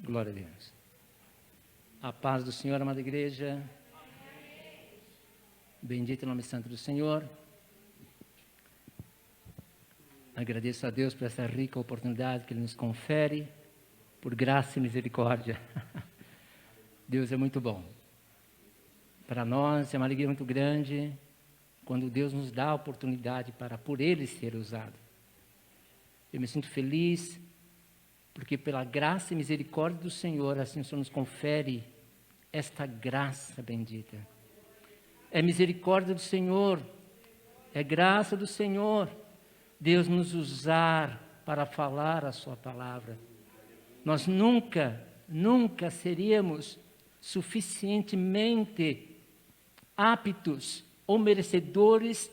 Glória a Deus. A paz do Senhor, amada igreja. Bendito o nome santo do Senhor. Agradeço a Deus por essa rica oportunidade que Ele nos confere, por graça e misericórdia. Deus é muito bom. Para nós é uma alegria muito grande quando Deus nos dá a oportunidade para por Ele ser usado. Eu me sinto feliz porque pela graça e misericórdia do Senhor, assim o Senhor nos confere esta graça bendita. É misericórdia do Senhor, é graça do Senhor, Deus nos usar para falar a sua palavra. Nós nunca seríamos suficientemente aptos ou merecedores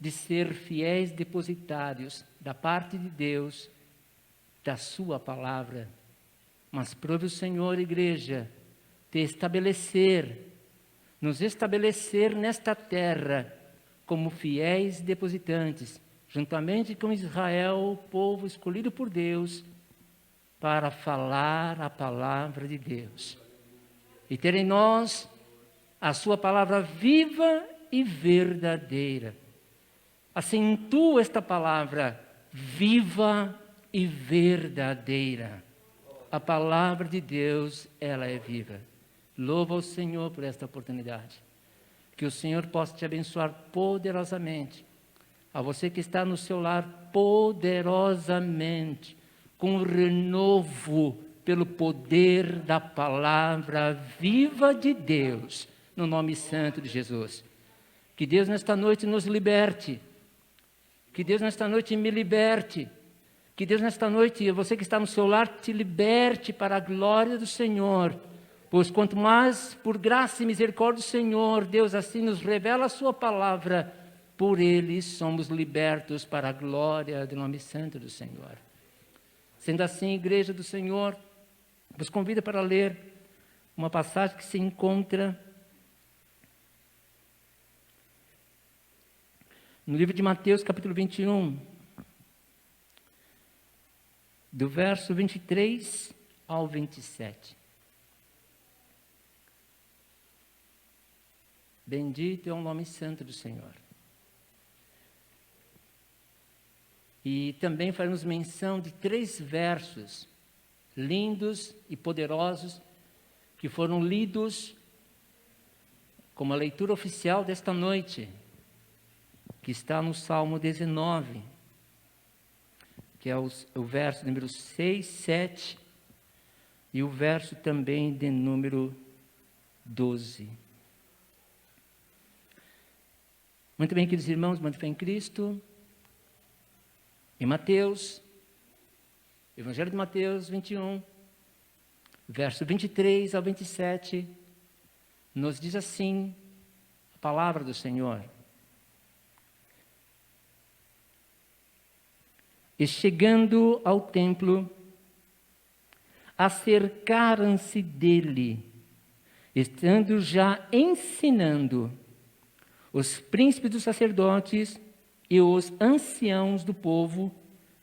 de ser fiéis depositários da parte de Deus, da sua palavra. Mas prove o Senhor, igreja, nos estabelecer nesta terra como fiéis depositantes, juntamente com Israel, o povo escolhido por Deus, para falar a palavra de Deus. E ter em nós a sua palavra viva e verdadeira. Acentua esta palavra viva e verdadeira. A palavra de Deus, ela é viva. Louva o Senhor por esta oportunidade. Que o Senhor possa te abençoar poderosamente. A você que está no seu lar, poderosamente, com o renovo pelo poder da palavra viva de Deus, no nome santo de Jesus. Que Deus nesta noite nos liberte. Que Deus nesta noite me liberte. Que Deus nesta noite, você que está no seu lar, te liberte para a glória do Senhor. Pois quanto mais por graça e misericórdia do Senhor, Deus assim nos revela a sua palavra, por Ele somos libertos para a glória do nome santo do Senhor. Sendo assim, igreja do Senhor, vos convido para ler uma passagem que se encontra no livro de Mateus, capítulo 21, do verso 23 ao 27. Bendito é o nome santo do Senhor. E também faremos menção de 3 versos lindos e poderosos que foram lidos como a leitura oficial desta noite, que está no Salmo 19, que é o verso número 6, 7 e o verso também de número 12. Muito bem, queridos irmãos, muito fé em Cristo. Em Mateus, Evangelho de Mateus 21, verso 23 ao 27, nos diz assim a palavra do Senhor. E chegando ao templo, acercaram-se dele, estando já ensinando os príncipes dos sacerdotes e os anciãos do povo,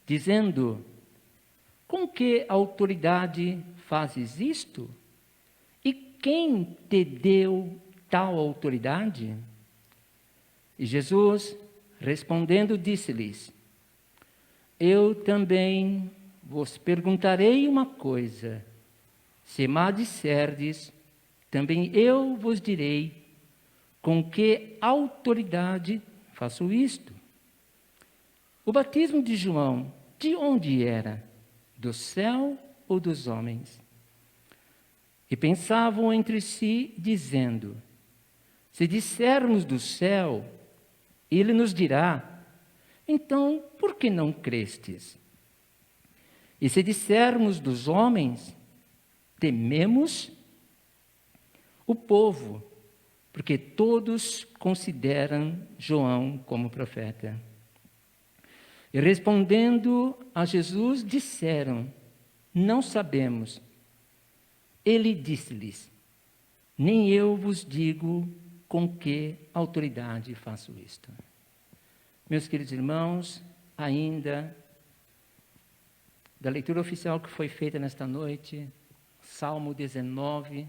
dizendo: com que autoridade fazes isto? E quem te deu tal autoridade? E Jesus, respondendo, disse-lhes: eu também vos perguntarei uma coisa. Se me disserdes, também eu vos direi com que autoridade faço isto. O batismo de João, de onde era? Do céu ou dos homens? E pensavam entre si, dizendo: se dissermos do céu, ele nos dirá: então, por que não crestes? E se dissermos dos homens, tememos o povo, porque todos consideram João como profeta. E respondendo a Jesus, disseram: não sabemos. Ele disse-lhes: nem eu vos digo com que autoridade faço isto. Meus queridos irmãos, ainda da leitura oficial que foi feita nesta noite, Salmo 19,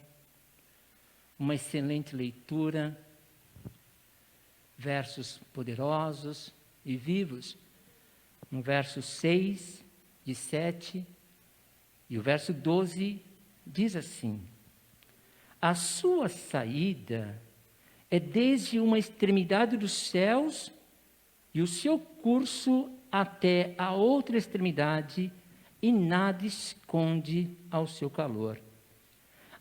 uma excelente leitura, versos poderosos e vivos. No verso 6 de 7 e o verso 12 diz assim: a sua saída é desde uma extremidade dos céus e o seu curso até a outra extremidade, e nada esconde ao seu calor.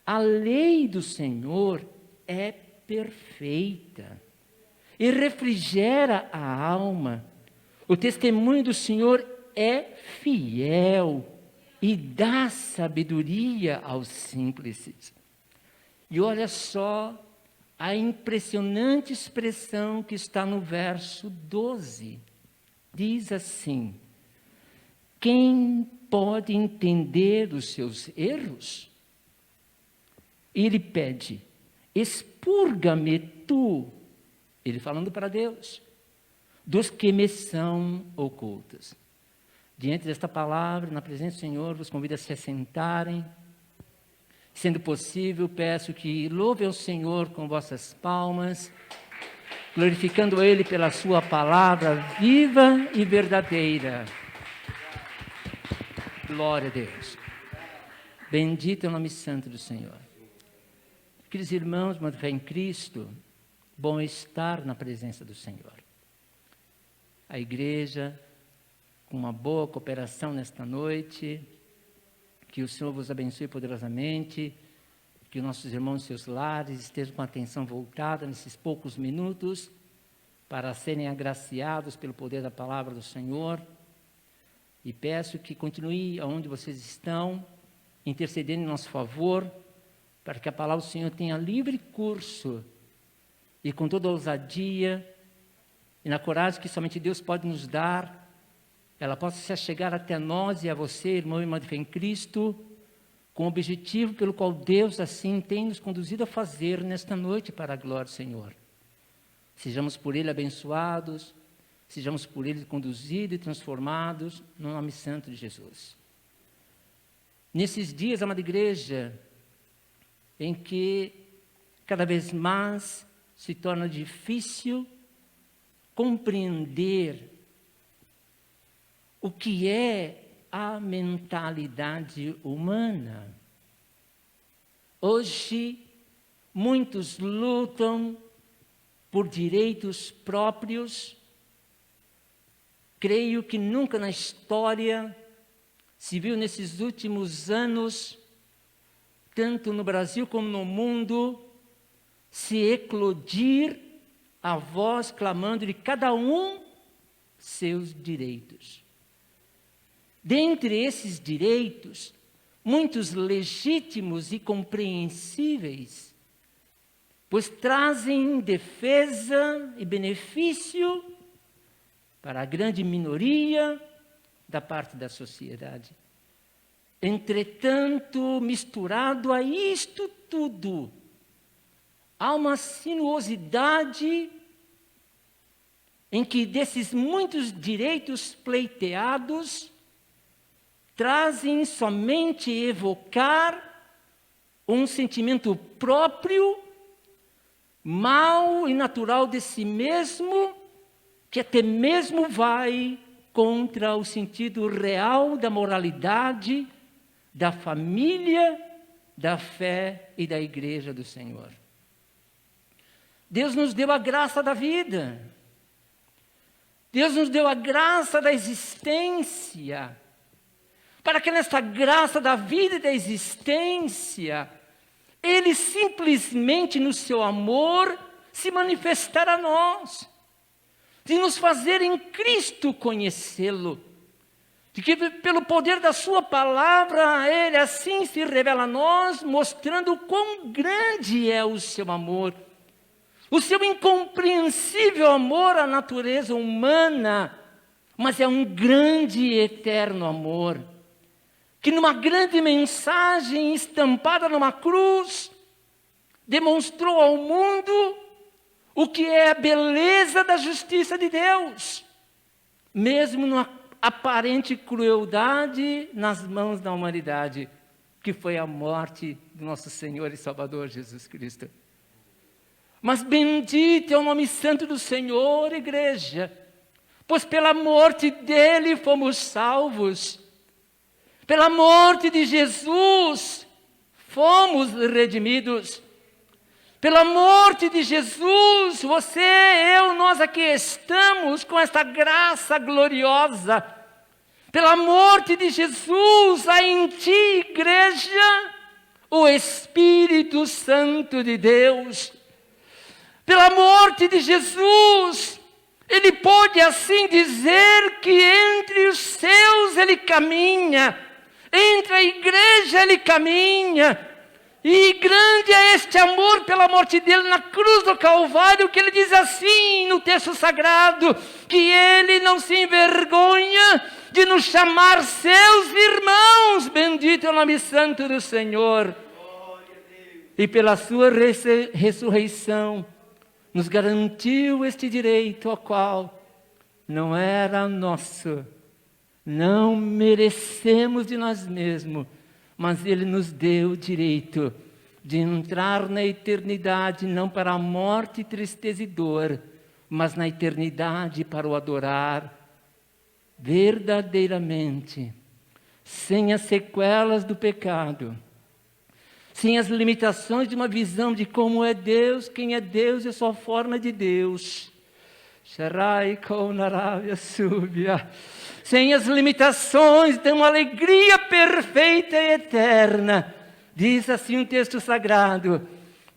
A lei do Senhor é perfeita e refrigera a alma. O testemunho do Senhor é fiel e dá sabedoria aos simples. E olha só a impressionante expressão que está no verso 12. Diz assim: quem pode entender os seus erros? E ele pede: expurga-me tu, ele falando para Deus, dos que me são ocultos. Diante desta palavra, na presença do Senhor, vos convido a se assentarem. Sendo possível, peço que louve ao Senhor com vossas palmas, glorificando Ele pela sua palavra viva e verdadeira. Glória a Deus. Bendito é o nome santo do Senhor. Queridos irmãos, irmãos de fé em Cristo, bom estar na presença do Senhor. A igreja, com uma boa cooperação nesta noite, que o Senhor vos abençoe poderosamente, que os nossos irmãos e seus lares estejam com a atenção voltada nesses poucos minutos para serem agraciados pelo poder da palavra do Senhor. E peço que continue aonde vocês estão, intercedendo em nosso favor, para que a palavra do Senhor tenha livre curso e com toda a ousadia e na coragem que somente Deus pode nos dar, ela possa se achegar até nós e a você, irmão e irmã de fé em Cristo, com o objetivo pelo qual Deus assim tem nos conduzido a fazer nesta noite para a glória do Senhor. Sejamos por Ele abençoados, sejamos por Ele conduzidos e transformados no nome santo de Jesus. Nesses dias, amada igreja, em que cada vez mais se torna difícil compreender o que é a mentalidade humana. Hoje, muitos lutam por direitos próprios. Creio que nunca na história se viu nesses últimos anos, tanto no Brasil como no mundo, se eclodir a voz clamando de cada um seus direitos. Dentre esses direitos, muitos legítimos e compreensíveis, pois trazem defesa e benefício para a grande minoria da parte da sociedade. Entretanto, misturado a isto tudo, há uma sinuosidade em que desses muitos direitos pleiteados, trazem somente evocar um sentimento próprio, mau e natural de si mesmo, que até mesmo vai contra o sentido real da moralidade, da família, da fé e da igreja do Senhor. Deus nos deu a graça da vida. Deus nos deu a graça da existência, para que nesta graça da vida e da existência, Ele simplesmente no seu amor se manifestar a nós, de nos fazer em Cristo conhecê-lo, de que pelo poder da sua palavra, Ele assim se revela a nós, mostrando o quão grande é o seu amor, o seu incompreensível amor à natureza humana, mas é um grande e eterno amor, que numa grande mensagem estampada numa cruz, demonstrou ao mundo o que é a beleza da justiça de Deus, mesmo numa aparente crueldade nas mãos da humanidade, que foi a morte do nosso Senhor e Salvador Jesus Cristo. Mas bendito é o nome santo do Senhor, igreja, pois pela morte dele fomos salvos. Pela morte de Jesus fomos redimidos. Pela morte de Jesus, você, eu, nós aqui estamos com esta graça gloriosa. Pela morte de Jesus, há em ti, igreja, o Espírito Santo de Deus. Pela morte de Jesus, ele pôde assim dizer que entre os seus ele caminha, entre a igreja ele caminha. E grande é este amor pela morte dele na cruz do Calvário, que ele diz assim no texto sagrado, que ele não se envergonha de nos chamar seus irmãos. Bendito é o nome santo do Senhor. E pela sua ressurreição, nos garantiu este direito, ao qual não era nosso, não merecemos de nós mesmos, mas ele nos deu o direito de entrar na eternidade, não para a morte, tristeza e dor, mas na eternidade para o adorar verdadeiramente, sem as sequelas do pecado, sem as limitações de uma visão de como é Deus, quem é Deus e a sua forma de Deus. Sem as limitações de uma alegria perfeita e eterna. Diz assim um texto sagrado,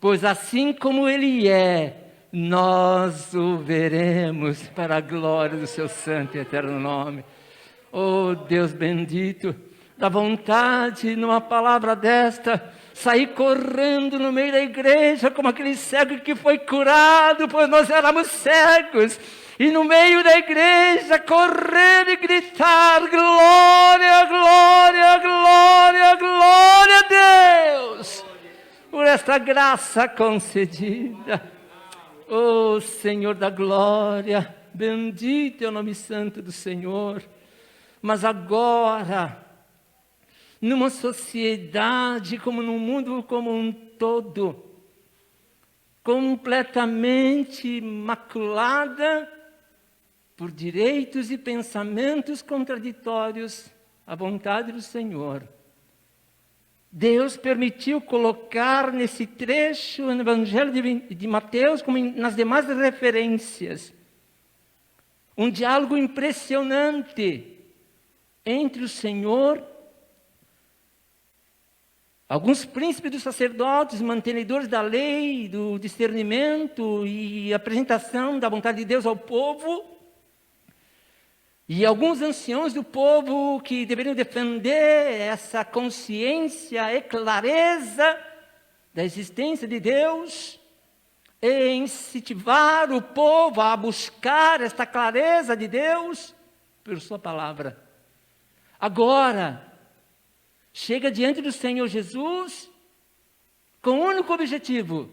pois assim como Ele é, nós o veremos para a glória do seu santo e eterno nome. Oh Deus bendito, dá vontade numa palavra desta, sair correndo no meio da igreja como aquele cego que foi curado, pois nós éramos cegos. E no meio da igreja correr e gritar, glória, glória, glória, glória a Deus, por esta graça concedida. Oh Senhor da glória, bendito é o nome santo do Senhor. Mas agora, numa sociedade como no mundo como um todo, completamente maculada por direitos e pensamentos contraditórios à vontade do Senhor, Deus permitiu colocar nesse trecho no Evangelho de Mateus, como nas demais referências, um diálogo impressionante entre o Senhor, alguns príncipes dos sacerdotes, mantenedores da lei, do discernimento e apresentação da vontade de Deus ao povo, e alguns anciãos do povo que deveriam defender essa consciência e clareza da existência de Deus, e incentivar o povo a buscar esta clareza de Deus por sua palavra. Agora, chega diante do Senhor Jesus com o único objetivo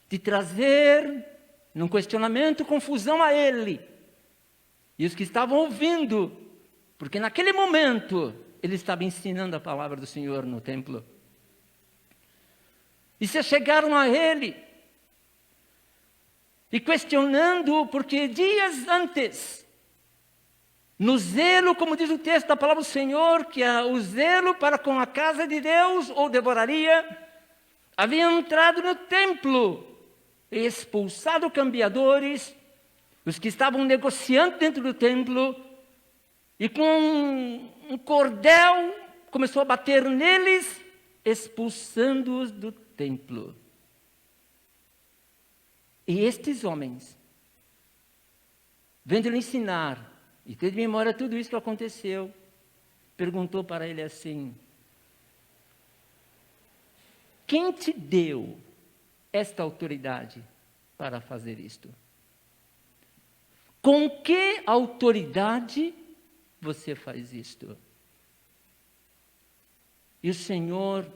de trazer, num questionamento, confusão a Ele. E os que estavam ouvindo, porque naquele momento Ele estava ensinando a palavra do Senhor no templo. E se chegaram a Ele e questionando, porque dias antes, no zelo, como diz o texto da palavra do Senhor, que o zelo para com a casa de Deus ou devoraria, havia entrado no templo e expulsado cambiadores, os que estavam negociando dentro do templo, e com um cordel começou a bater neles, expulsando-os do templo. E estes homens, vendo ele ensinar, e ter de memória tudo isso que aconteceu, perguntou para ele assim: quem te deu esta autoridade para fazer isto? Com que autoridade você faz isto? E o Senhor,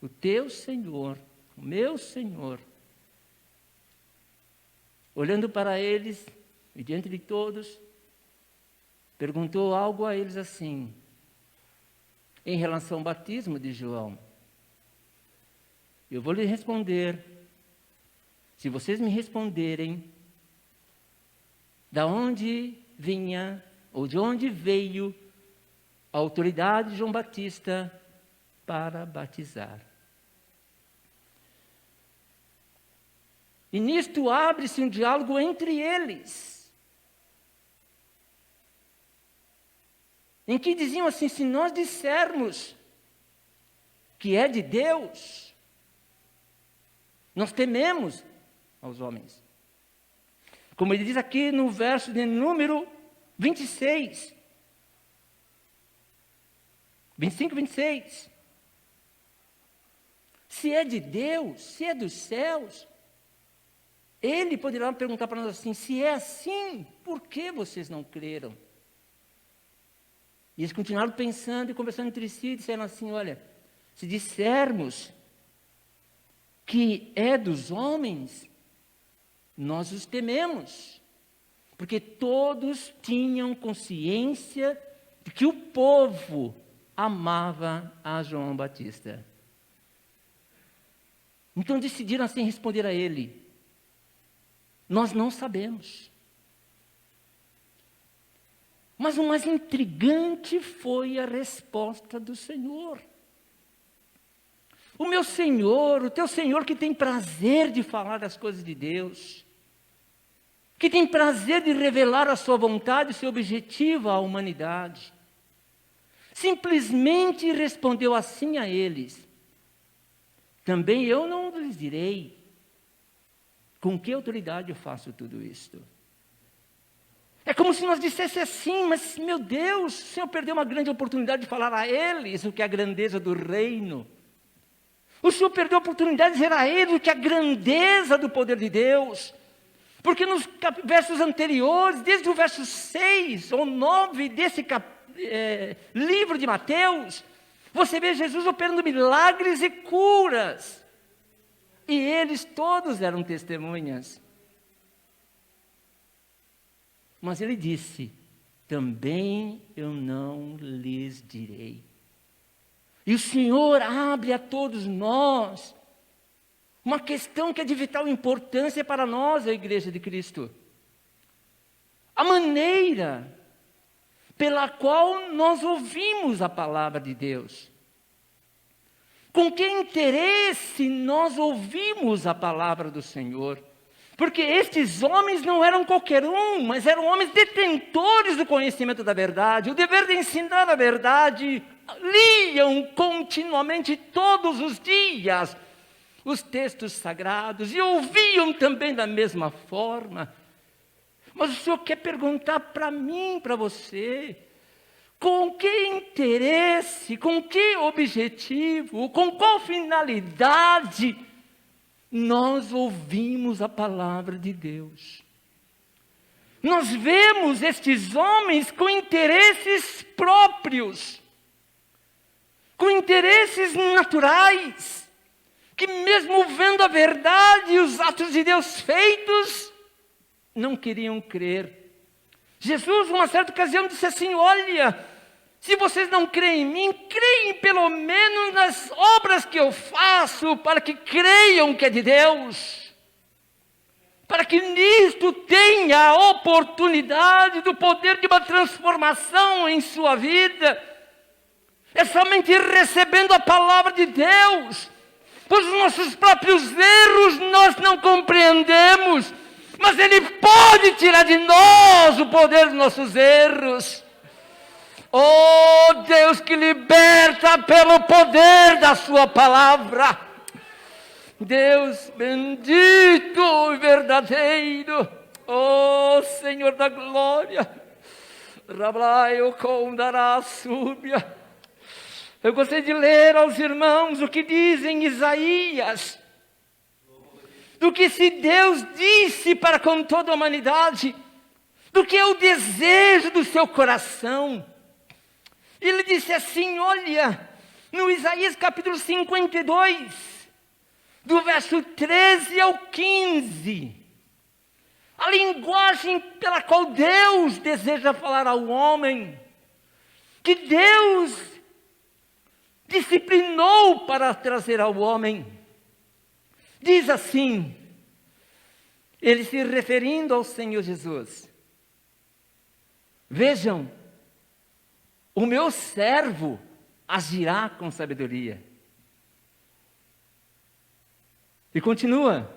o teu Senhor, o meu Senhor, olhando para eles e diante de todos, perguntou algo a eles assim: em relação ao batismo de João? Eu vou lhe responder. Se vocês me responderem, da onde vinha, ou de onde veio a autoridade de João Batista para batizar. E nisto abre-se um diálogo entre eles, em que diziam assim: se nós dissermos que é de Deus, nós tememos aos homens. Como ele diz aqui no verso de número 26, 25, 26. Se é de Deus, se é dos céus, Ele poderá perguntar para nós assim: se é assim, por que vocês não creram? E eles continuaram pensando e conversando entre si, e disseram assim: olha, se dissermos que é dos homens, nós os tememos, porque todos tinham consciência de que o povo amava a João Batista. Então decidiram assim responder a ele: nós não sabemos. Mas o mais intrigante foi a resposta do Senhor. O meu Senhor, o teu Senhor, que tem prazer de falar das coisas de Deus, que tem prazer de revelar a sua vontade, o seu objetivo à humanidade, simplesmente respondeu assim a eles: também eu não lhes direi com que autoridade eu faço tudo isto. É como se nós dissesse assim: mas meu Deus, o Senhor perdeu uma grande oportunidade de falar a eles o que é a grandeza do reino. O Senhor perdeu a oportunidade de dizer a eles o que é a grandeza do poder de Deus. Porque nos versos anteriores, desde o verso 6 ou 9 desse livro de Mateus, você vê Jesus operando milagres e curas. E eles todos eram testemunhas. Mas ele disse: também eu não lhes direi. E o Senhor abre a todos nós uma questão que é de vital importância para nós, a Igreja de Cristo. A maneira pela qual nós ouvimos a palavra de Deus. Com que interesse nós ouvimos a palavra do Senhor? Porque estes homens não eram qualquer um, mas eram homens detentores do conhecimento da verdade, o dever de ensinar a verdade. Liam continuamente, todos os dias, os textos sagrados e ouviam também da mesma forma. Mas o Senhor quer perguntar para mim, para você: com que interesse, com que objetivo, com qual finalidade nós ouvimos a palavra de Deus? Nós vemos estes homens com interesses próprios, com interesses naturais, que mesmo vendo a verdade e os atos de Deus feitos, não queriam crer. Jesus, numa certa ocasião, disse assim: olha, se vocês não creem em mim, creem pelo menos nas obras que eu faço, para que creiam que é de Deus, para que nisto tenha a oportunidade do poder de uma transformação em sua vida. É somente recebendo a palavra de Deus, pois os nossos próprios erros nós não compreendemos, mas Ele pode tirar de nós o poder dos nossos erros. Oh Deus, que liberta pelo poder da sua palavra. Deus bendito e verdadeiro, oh Senhor da glória. Rablai-o com dará súbia. Eu gostaria de ler aos irmãos o que diz em Isaías, do que se Deus disse para com toda a humanidade, do que é o desejo do seu coração. Ele disse assim, olha, no Isaías capítulo 52, do verso 13 ao 15, a linguagem pela qual Deus deseja falar ao homem, que Deus disciplinou para trazer ao homem. Diz assim, ele se referindo ao Senhor Jesus: vejam, o meu servo agirá com sabedoria. E continua: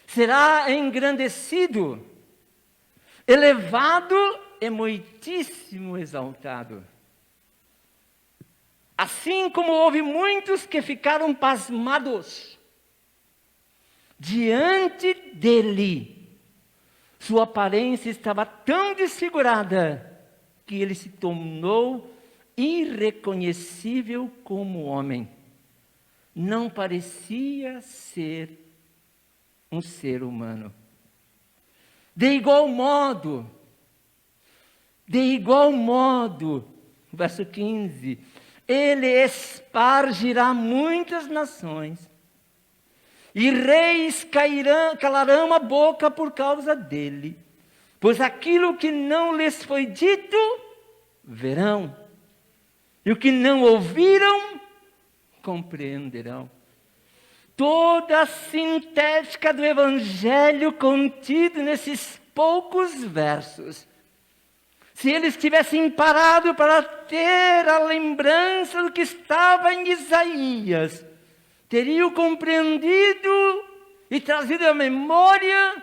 será engrandecido, elevado e muitíssimo exaltado. Assim como houve muitos que ficaram pasmados diante dele, sua aparência estava tão desfigurada que ele se tornou irreconhecível como homem. Não parecia ser um ser humano. De igual modo, verso 15, ele espargirá muitas nações, e reis calarão a boca por causa dele, pois aquilo que não lhes foi dito, verão, e o que não ouviram, compreenderão. Toda a sintética do Evangelho contido nesses poucos versos, se eles tivessem parado para ter a lembrança do que estava em Isaías, teriam compreendido e trazido à memória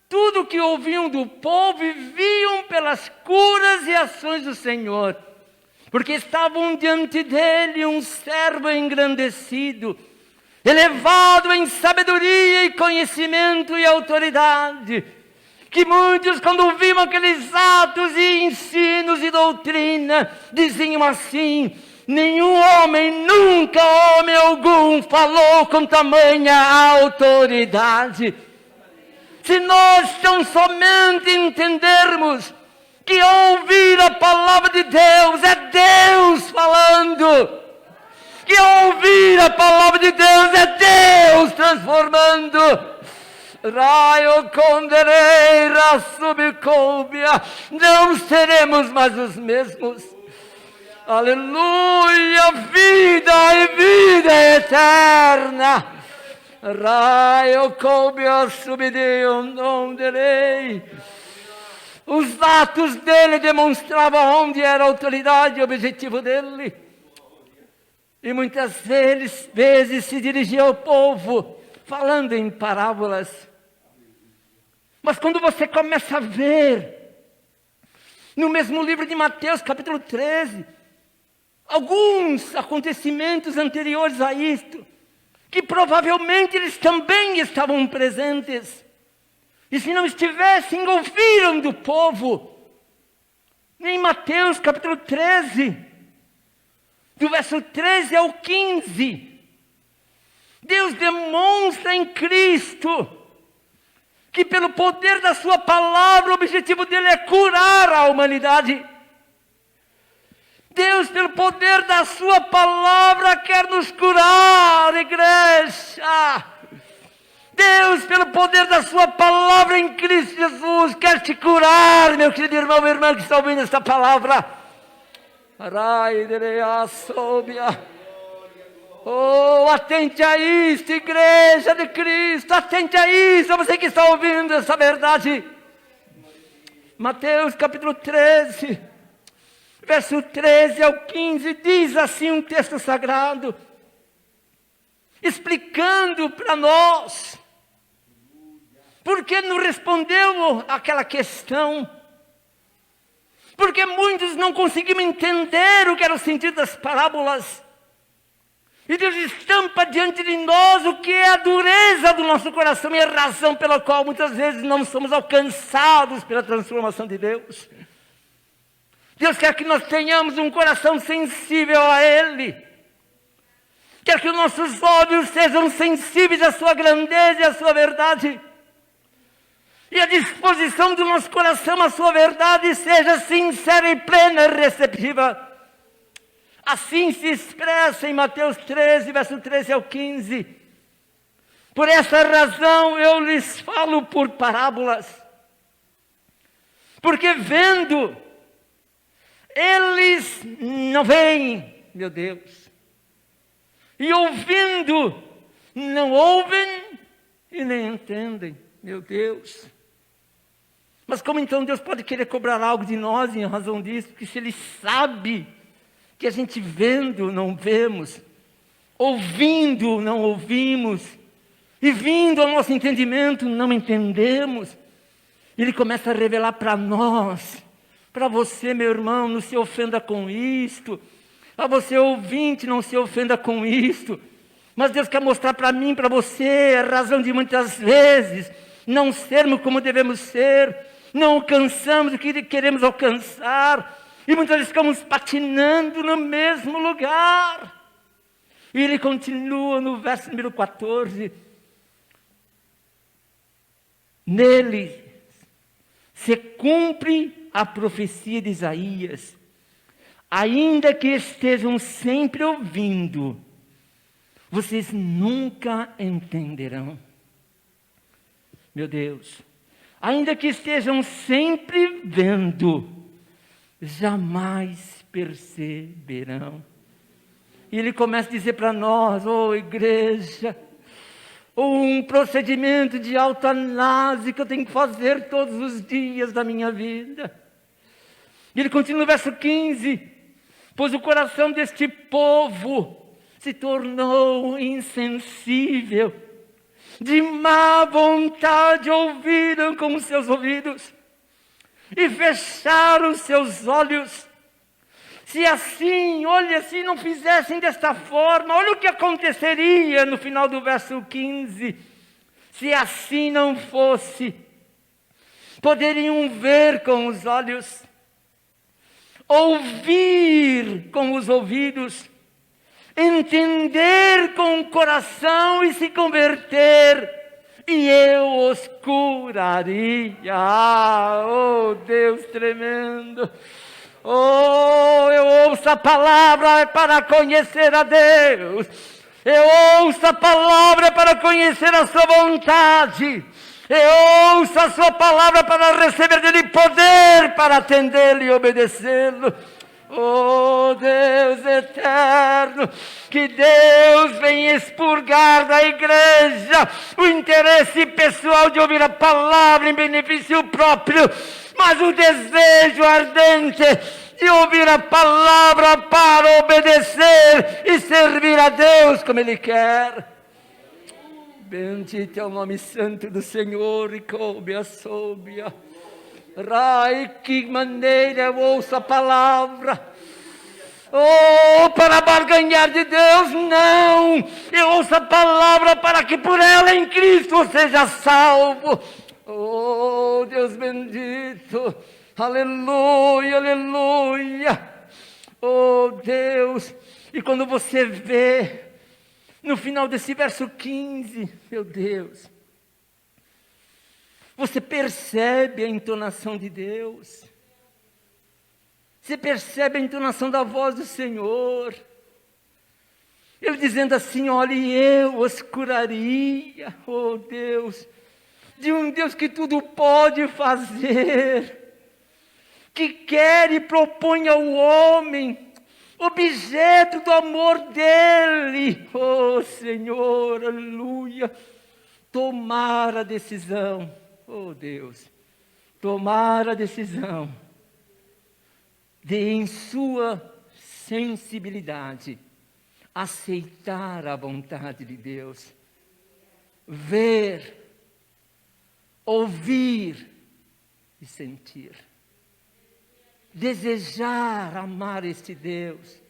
tudo o que ouviam do povo e viam pelas curas e ações do Senhor, porque estavam diante dele um servo engrandecido, elevado em sabedoria e conhecimento e autoridade, que muitos, quando ouviam aqueles atos e ensinos e doutrina, diziam assim: nenhum homem, nunca homem algum, falou com tamanha autoridade. Se nós tão somente entendermos que ouvir a palavra de Deus é Deus falando, que ouvir a palavra de Deus é Deus transformando, raio conderei, raçubicóbia, não seremos mais os mesmos. Aleluia, vida e vida eterna. Raio cobia subideu, não derei. Os atos dele demonstravam onde era a autoridade e o objetivo dele. E muitas vezes se dirigia ao povo, falando em parábolas. Mas quando você começa a ver, no mesmo livro de Mateus, capítulo 13, alguns acontecimentos anteriores a isto, que provavelmente eles também estavam presentes, e se não estivessem, ouviram do povo. Em Mateus capítulo 13, do verso 13 ao 15, Deus demonstra em Cristo que pelo poder da sua palavra, o objetivo dele é curar a humanidade. Deus, pelo poder da sua palavra, quer nos curar, igreja. Deus, pelo poder da sua palavra em Cristo Jesus, quer te curar, meu querido irmão, minha irmã que está ouvindo esta palavra. Oh, atente a isto, igreja de Cristo, atente a isso, você que está ouvindo essa verdade. Mateus capítulo 13, verso 13 ao 15, diz assim um texto sagrado, explicando para nós, porque não respondeu aquela questão, porque muitos não conseguiam entender o que era o sentido das parábolas, e Deus estampa diante de nós o que é a dureza do nosso coração e a razão pela qual muitas vezes não somos alcançados pela transformação de Deus. Deus quer que nós tenhamos um coração sensível a Ele. Quer que os nossos olhos sejam sensíveis à sua grandeza e à sua verdade. E a disposição do nosso coração à sua verdade seja sincera e plena e receptiva. Assim se expressa em Mateus 13, verso 13 ao 15. Por essa razão eu lhes falo por parábolas. Porque vendo, eles não veem, meu Deus. E ouvindo, não ouvem e nem entendem. Meu Deus. Mas como então Deus pode querer cobrar algo de nós em razão disso? Porque se Ele sabe que a gente vendo não vemos, ouvindo não ouvimos, e vindo ao nosso entendimento não entendemos, Ele começa a revelar para nós, para você, meu irmão, não se ofenda com isto, a você ouvinte, não se ofenda com isto, mas Deus quer mostrar para mim, para você, a razão de muitas vezes não sermos como devemos ser, não alcançamos o que queremos alcançar, e muitas vezes ficamos patinando no mesmo lugar. E Ele continua no verso número 14, nele se cumpre a profecia de Isaías, ainda que estejam sempre ouvindo, vocês nunca entenderão. Meu Deus, ainda que estejam sempre vendo, jamais perceberão. E Ele começa a dizer para nós, igreja, um procedimento de autoanálise que eu tenho que fazer todos os dias da minha vida. E Ele continua no verso 15, pois o coração deste povo se tornou insensível, de má vontade ouviram com os seus ouvidos, e fecharam seus olhos. Se assim, olha, se não fizessem desta forma, olha o que aconteceria no final do verso 15. Se assim não fosse, poderiam ver com os olhos, ouvir com os ouvidos, entender com o coração e se converter, e eu os curaria. Oh, Deus tremendo! Oh, eu ouço a palavra para conhecer a Deus. Eu ouço a palavra para conhecer a sua vontade. Eu ouço a sua palavra para receber dele poder para atendê-lo e obedecê-lo. Oh, Deus eterno, que Deus venha expurgar da igreja o interesse pessoal de ouvir a palavra em benefício próprio, mas o desejo ardente de ouvir a palavra para obedecer e servir a Deus como Ele quer. Bendito é o nome santo do Senhor, e coube a sóbia. Rai, que maneira eu ouço a palavra. Oh, para barganhar de Deus, não. Eu ouço a palavra para que por ela em Cristo eu seja salvo. Oh, Deus bendito. Aleluia, aleluia. Oh, Deus. E quando você vê no final desse verso 15, meu Deus, você percebe a entonação de Deus. Você percebe a entonação da voz do Senhor. Ele dizendo assim, olha, eu os curaria, oh Deus, de um Deus que tudo pode fazer, que quer e propõe ao homem, objeto do amor dele, oh Senhor, aleluia, tomar a decisão, oh Deus, tomar a decisão de, em sua sensibilidade, aceitar a vontade de Deus, ver, ouvir e sentir, desejar amar este Deus,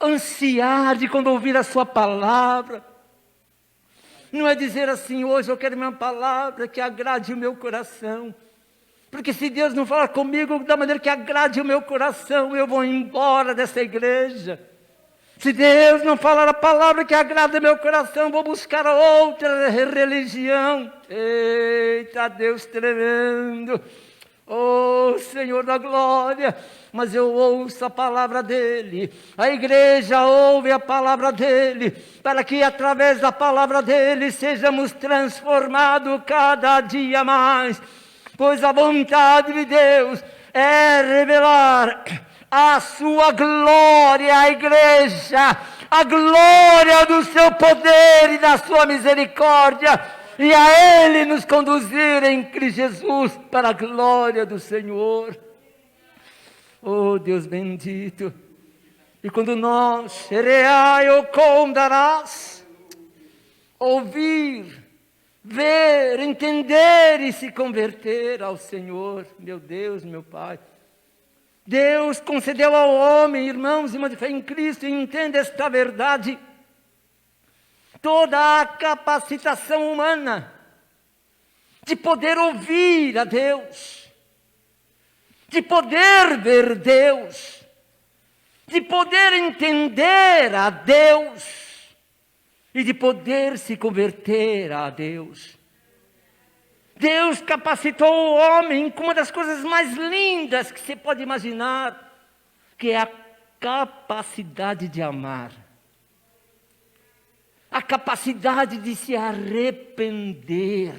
ansiar de quando ouvir a sua palavra. Não é dizer assim, hoje eu quero uma palavra que agrade o meu coração, porque se Deus não falar comigo da maneira que agrade o meu coração, eu vou embora dessa igreja. Se Deus não falar a palavra que agrada o meu coração, vou buscar outra religião. Eita, Deus tremendo. Oh, Senhor da glória, mas eu ouço a palavra dEle, a igreja ouve a palavra dEle, para que através da palavra dEle sejamos transformados cada dia mais, pois a vontade de Deus é revelar a sua glória à igreja, a glória do seu poder e da sua misericórdia, e a Ele nos conduzir em Cristo Jesus para a glória do Senhor. Oh Deus bendito. E quando nós, ouvir, ver, entender e se converter ao Senhor, meu Deus, meu Pai. Deus concedeu ao homem, irmãos e irmãs de fé em Cristo, e entenda esta verdade, toda a capacitação humana de poder ouvir a Deus, de poder ver Deus, de poder entender a Deus e de poder se converter a Deus. Deus capacitou o homem com uma das coisas mais lindas que você pode imaginar, que é a capacidade de amar, a capacidade de se arrepender.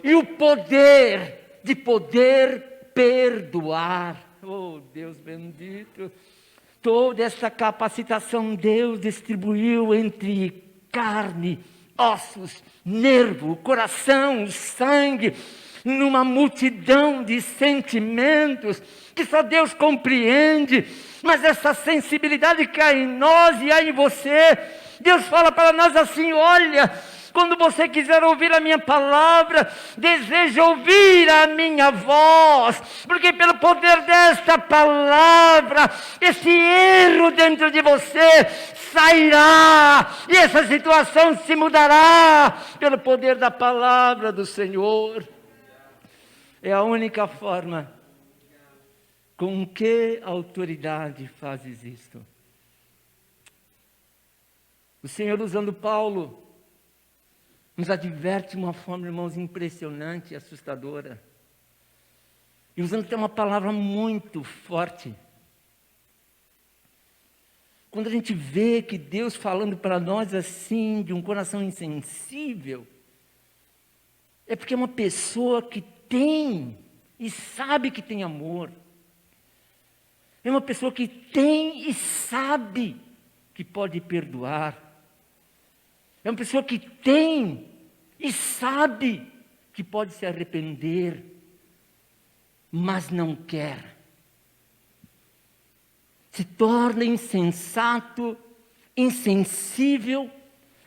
E o poder de poder perdoar. Oh, Deus bendito. Toda essa capacitação Deus distribuiu entre carne, ossos, nervo, coração, sangue, numa multidão de sentimentos que só Deus compreende. Mas essa sensibilidade que há em nós e há em você, Deus fala para nós assim: olha, quando você quiser ouvir a minha palavra, deseja ouvir a minha voz, porque pelo poder desta palavra, esse erro dentro de você sairá, e essa situação se mudará, pelo poder da palavra do Senhor. É a única forma. Com que autoridade fazes isto? O Senhor, usando Paulo, nos adverte de uma forma, irmãos, impressionante e assustadora. E usando até uma palavra muito forte. Quando a gente vê que Deus falando para nós assim, de um coração insensível, é porque é uma pessoa que tem e sabe que tem amor. É uma pessoa que tem e sabe que pode perdoar. É uma pessoa que tem e sabe que pode se arrepender, mas não quer. Se torna insensato, insensível,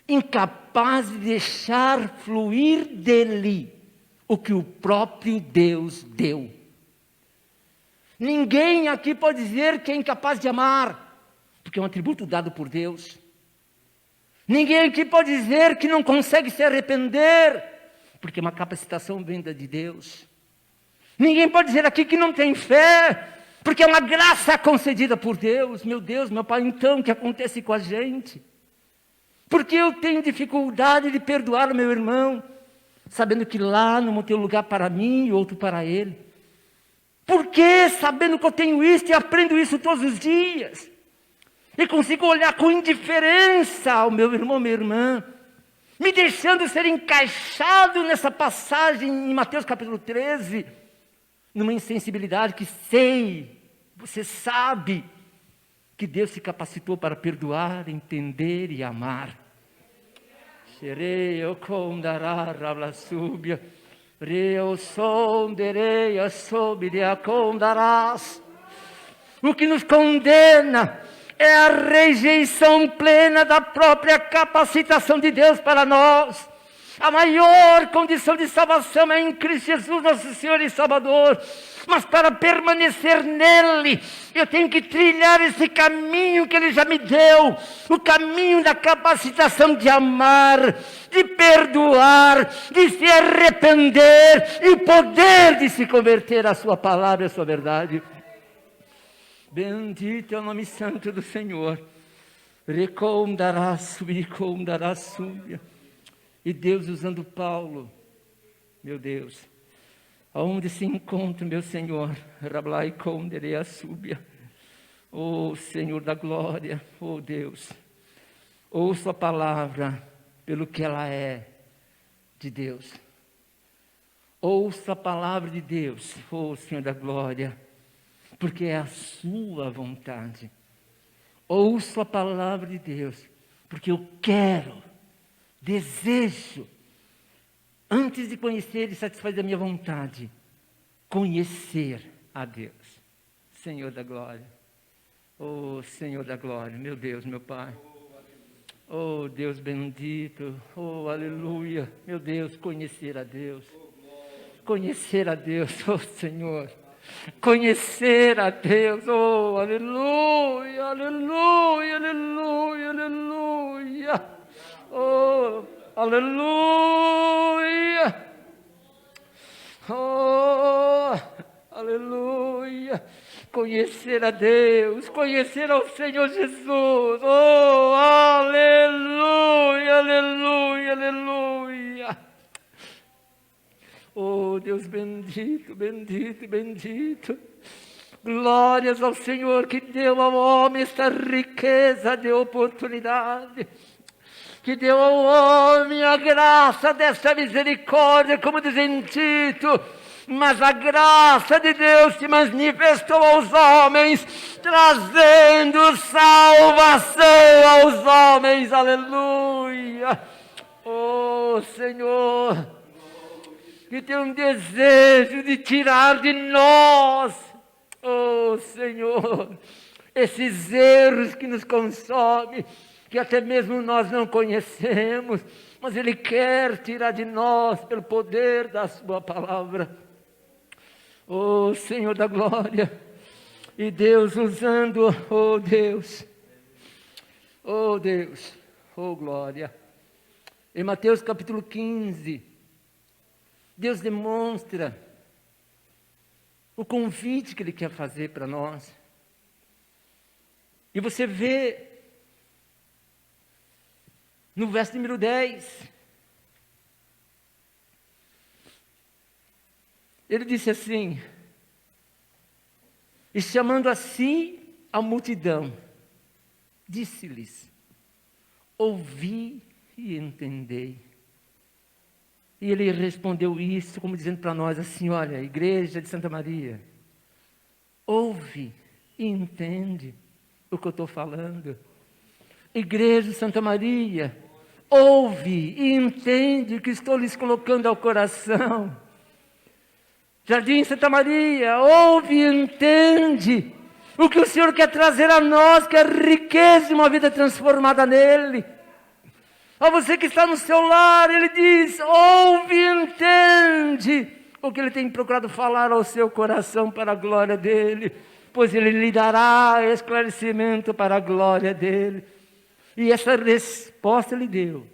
incapaz de deixar fluir dele o que o próprio Deus deu. Ninguém aqui pode dizer que é incapaz de amar, porque é um atributo dado por Deus. Ninguém aqui pode dizer que não consegue se arrepender, porque é uma capacitação vinda de Deus. Ninguém pode dizer aqui que não tem fé, porque é uma graça concedida por Deus. Meu Deus, meu Pai, então o que acontece com a gente? Porque eu tenho dificuldade de perdoar o meu irmão, sabendo que lá não tem lugar para mim e outro para ele. Por que, sabendo que eu tenho isso e aprendo isso todos os dias, e consigo olhar com indiferença ao meu irmão, minha irmã, me deixando ser encaixado nessa passagem em Mateus capítulo 13, numa insensibilidade que você sabe que Deus se capacitou para perdoar, entender e amar. O que nos condena é a rejeição plena da própria capacitação de Deus para nós. A maior condição de salvação é em Cristo Jesus, nosso Senhor e Salvador. Mas para permanecer nele, eu tenho que trilhar esse caminho que ele já me deu, o caminho da capacitação de amar, de perdoar, de se arrepender e o poder de se converter à sua palavra e à sua verdade. Bendito é o nome santo do Senhor. E Deus usando Paulo, meu Deus, aonde se encontra, meu Senhor, oh Senhor da glória, oh Deus, ouça a palavra pelo que ela é de Deus. Ouça a palavra de Deus, oh Senhor da glória, porque é a sua vontade. Ouça a palavra de Deus, porque eu quero, desejo, antes de conhecer e satisfazer a minha vontade, conhecer a Deus. Senhor da glória, oh Senhor da glória, meu Deus, meu Pai. Oh Deus bendito, oh aleluia, meu Deus, conhecer a Deus. Conhecer a Deus, oh Senhor. Conhecer a Deus, oh aleluia, aleluia, aleluia, aleluia. Oh, aleluia. Oh, aleluia. Conhecer a Deus, conhecer ao Senhor Jesus. Oh, aleluia, aleluia, aleluia. Oh, Deus bendito, bendito, bendito. Glórias ao Senhor que deu ao homem esta riqueza de oportunidade. Que deu ao homem a graça desta misericórdia, como diz em Tito. Mas a graça de Deus se manifestou aos homens, trazendo salvação aos homens. Aleluia. Oh, Senhor, que tem um desejo de tirar de nós, oh Senhor, esses erros que nos consomem, que até mesmo nós não conhecemos, mas Ele quer tirar de nós pelo poder da Sua palavra. Oh Senhor da glória, e Deus usando, oh Deus, oh glória. Em Mateus capítulo 15, Deus demonstra o convite que Ele quer fazer para nós. E você vê no verso número 10, Ele disse assim, e chamando a si a multidão, disse-lhes, ouvi e entendei. E ele respondeu isso, como dizendo para nós assim, olha, igreja de Santa Maria, ouve e entende o que eu estou falando. Igreja de Santa Maria, ouve e entende o que estou lhes colocando ao coração. Jardim Santa Maria, ouve e entende o que o Senhor quer trazer a nós, que é a riqueza de uma vida transformada nele. A você que está no seu lar, Ele diz, ouve e entende o que Ele tem procurado falar ao seu coração para a glória dEle, pois Ele lhe dará esclarecimento para a glória dEle. E essa resposta Ele deu,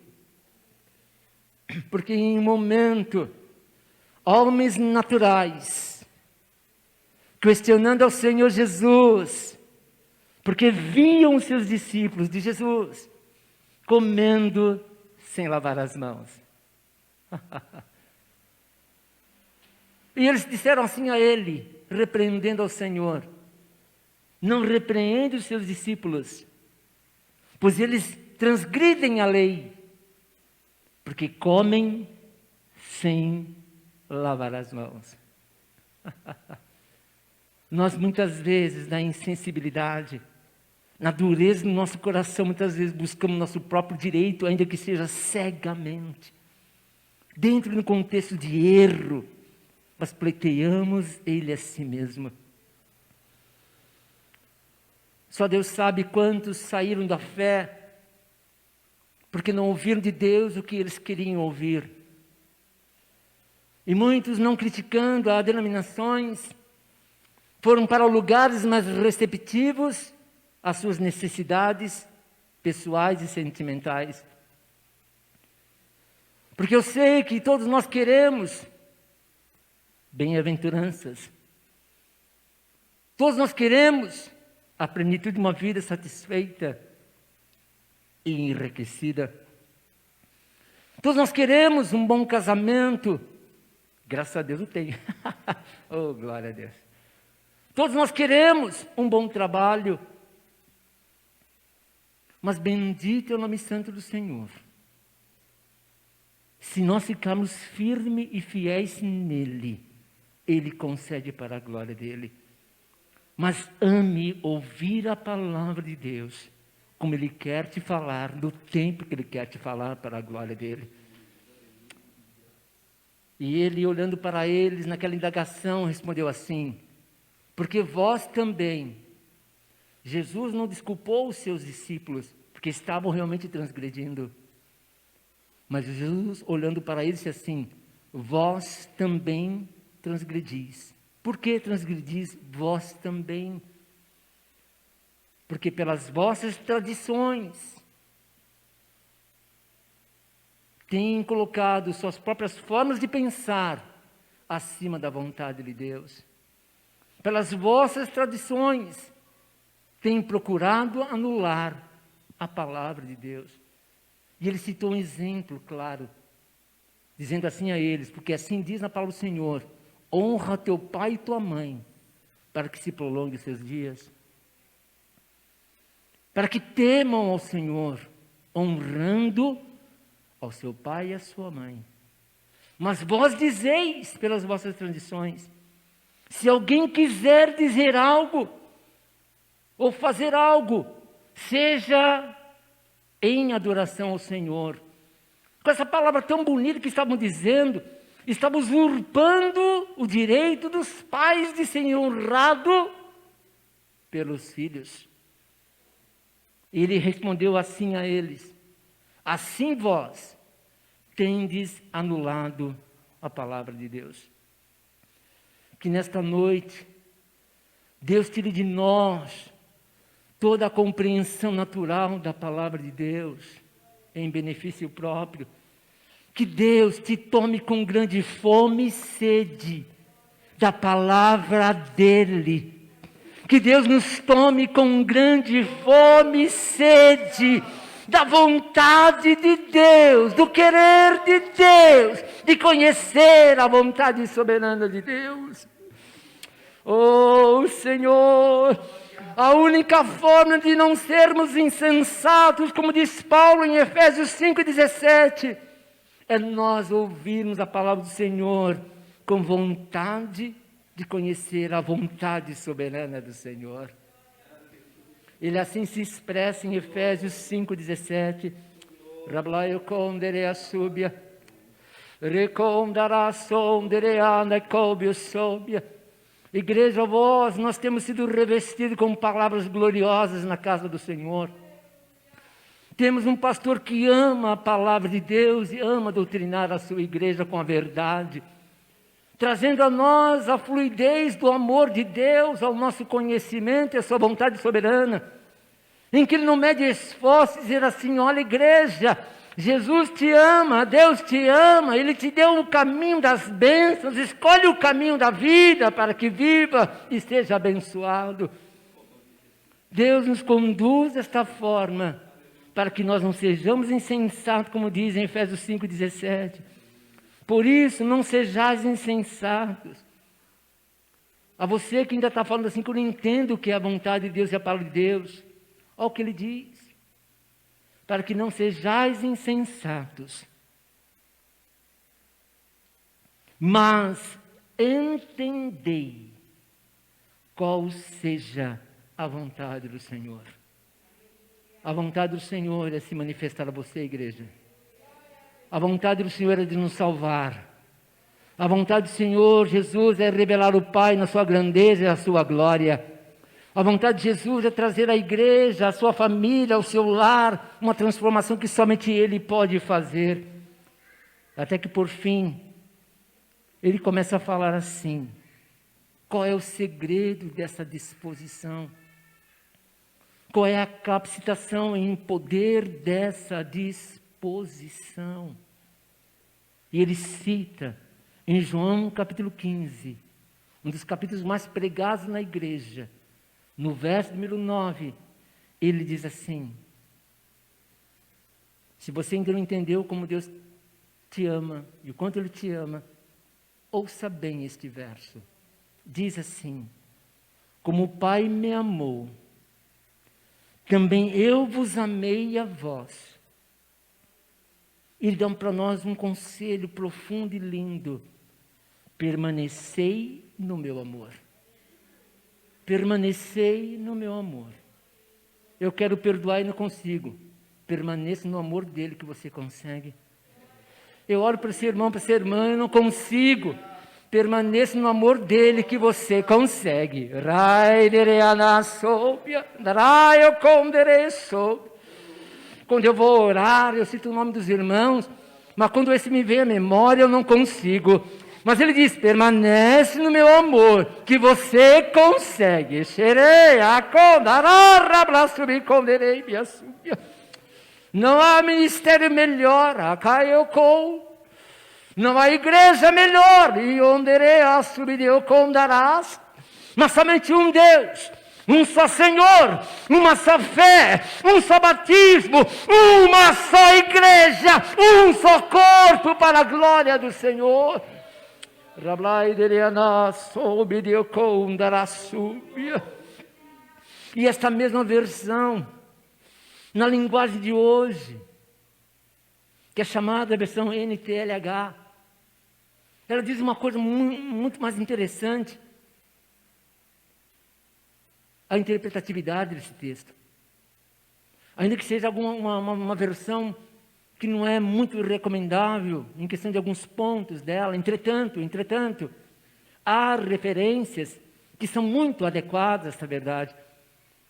porque em um momento, homens naturais, questionando ao Senhor Jesus, porque viam os seus discípulos de Jesus, comendo sem lavar as mãos. E eles disseram assim a ele, repreendendo ao Senhor, não repreende os seus discípulos, pois eles transgridem a lei, porque comem sem lavar as mãos. Nós muitas vezes, na insensibilidade, na dureza do nosso coração, muitas vezes buscamos nosso próprio direito, ainda que seja cegamente, dentro de um contexto de erro, mas pleiteamos Ele a si mesmo. Só Deus sabe quantos saíram da fé, porque não ouviram de Deus o que eles queriam ouvir. E muitos, não criticando as denominações, foram para lugares mais receptivos às suas necessidades pessoais e sentimentais. Porque eu sei que todos nós queremos bem-aventuranças. Todos nós queremos a plenitude de uma vida satisfeita e enriquecida. Todos nós queremos um bom casamento. Graças a Deus eu tenho. Oh, glória a Deus. Todos nós queremos um bom trabalho. Mas bendito é o nome santo do Senhor. se nós ficarmos firmes e fiéis nele, ele concede para a glória dele. Mas ame ouvir a palavra de Deus, como ele quer te falar, no tempo que ele quer te falar, para a glória dele. E ele, olhando para eles, naquela indagação, respondeu assim: porque vós também. Jesus não desculpou os seus discípulos, porque estavam realmente transgredindo. Mas Jesus, olhando para eles, disse assim: vós também transgredis. Por que transgredis vós também? Porque pelas vossas tradições têm colocado suas próprias formas de pensar acima da vontade de Deus. Pelas vossas tradições têm procurado anular a palavra de Deus. E ele citou um exemplo claro, dizendo assim a eles: porque assim diz na palavra do Senhor: honra teu pai e tua mãe, para que se prolongue os seus dias. Para que temam ao Senhor, honrando ao seu pai e à sua mãe. Mas vós dizeis pelas vossas tradições: se alguém quiser dizer algo, ou fazer algo, seja em adoração ao Senhor. Com essa palavra tão bonita que estavam dizendo, estavam usurpando o direito dos pais de ser honrado pelos filhos. Ele respondeu assim a eles: assim vós tendes anulado a palavra de Deus. Que nesta noite, Deus tire de nós toda a compreensão natural da palavra de Deus, em benefício próprio. Que Deus te tome com grande fome e sede da palavra dEle. Que Deus nos tome com grande fome e sede da vontade de Deus, do querer de Deus, de conhecer a vontade soberana de Deus. Oh, Senhor, a única forma de não sermos insensatos, como diz Paulo em Efésios 5,17, é nós ouvirmos a palavra do Senhor com vontade de conhecer a vontade soberana do Senhor. Ele assim se expressa em Efésios 5,17. Rablaio condere a súbia, recondará sondere anda cobio sobia. Igreja, vós, nós temos sido revestidos com palavras gloriosas na casa do Senhor. Temos um pastor que ama a palavra de Deus e ama doutrinar a sua igreja com a verdade, trazendo a nós a fluidez do amor de Deus, ao nosso conhecimento e a sua vontade soberana, em que Ele não mede esforço, dizer assim: olha, igreja, Jesus te ama, Deus te ama, Ele te deu o caminho das bênçãos, escolhe o caminho da vida para que viva e seja abençoado. Deus nos conduz desta forma, para que nós não sejamos insensatos, como diz em Efésios 5,17. Por isso, não sejais insensatos. A você que ainda está falando assim, que eu não entendo o que é a vontade de Deus e a palavra de Deus, olha o que ele diz: para que não sejais insensatos, mas entendei qual seja a vontade do Senhor. A vontade do Senhor é se manifestar a você, igreja. A vontade do Senhor é de nos salvar. A vontade do Senhor, Jesus, é revelar o Pai na sua grandeza e a sua glória. A vontade de Jesus é trazer à igreja, à sua família, ao seu lar, uma transformação que somente Ele pode fazer. Até que, por fim, Ele começa a falar assim: qual é o segredo dessa disposição? Qual é a capacitação em poder dessa disposição? E ele cita em João capítulo 15, um dos capítulos mais pregados na igreja, no verso número 9, ele diz assim: se você ainda não entendeu como Deus te ama e o quanto Ele te ama, ouça bem este verso. Diz assim: como o Pai me amou, também eu vos amei a vós. Ele dá para nós um conselho profundo e lindo. Permanecei no meu amor. Permanecei no meu amor. Eu quero perdoar e não consigo. Permaneça no amor dele que você consegue. Eu olho para esse irmão, para essa irmã, eu não consigo. Permaneça no amor dele que você consegue. Quando eu vou orar, eu cito o nome dos irmãos, mas quando esse me vem à memória, eu não consigo. Mas ele diz, permanece no meu amor, que você consegue. Não há ministério melhor, não há igreja melhor, mas somente um Deus, um só Senhor, uma só fé, um só batismo, uma só igreja, um só corpo para a glória do Senhor. E esta mesma versão, na linguagem de hoje, que é chamada a versão NTLH, ela diz uma coisa muito mais interessante. A interpretatividade desse texto. Ainda que seja uma versão que não é muito recomendável em questão de alguns pontos dela, entretanto, há referências que são muito adequadas a essa verdade.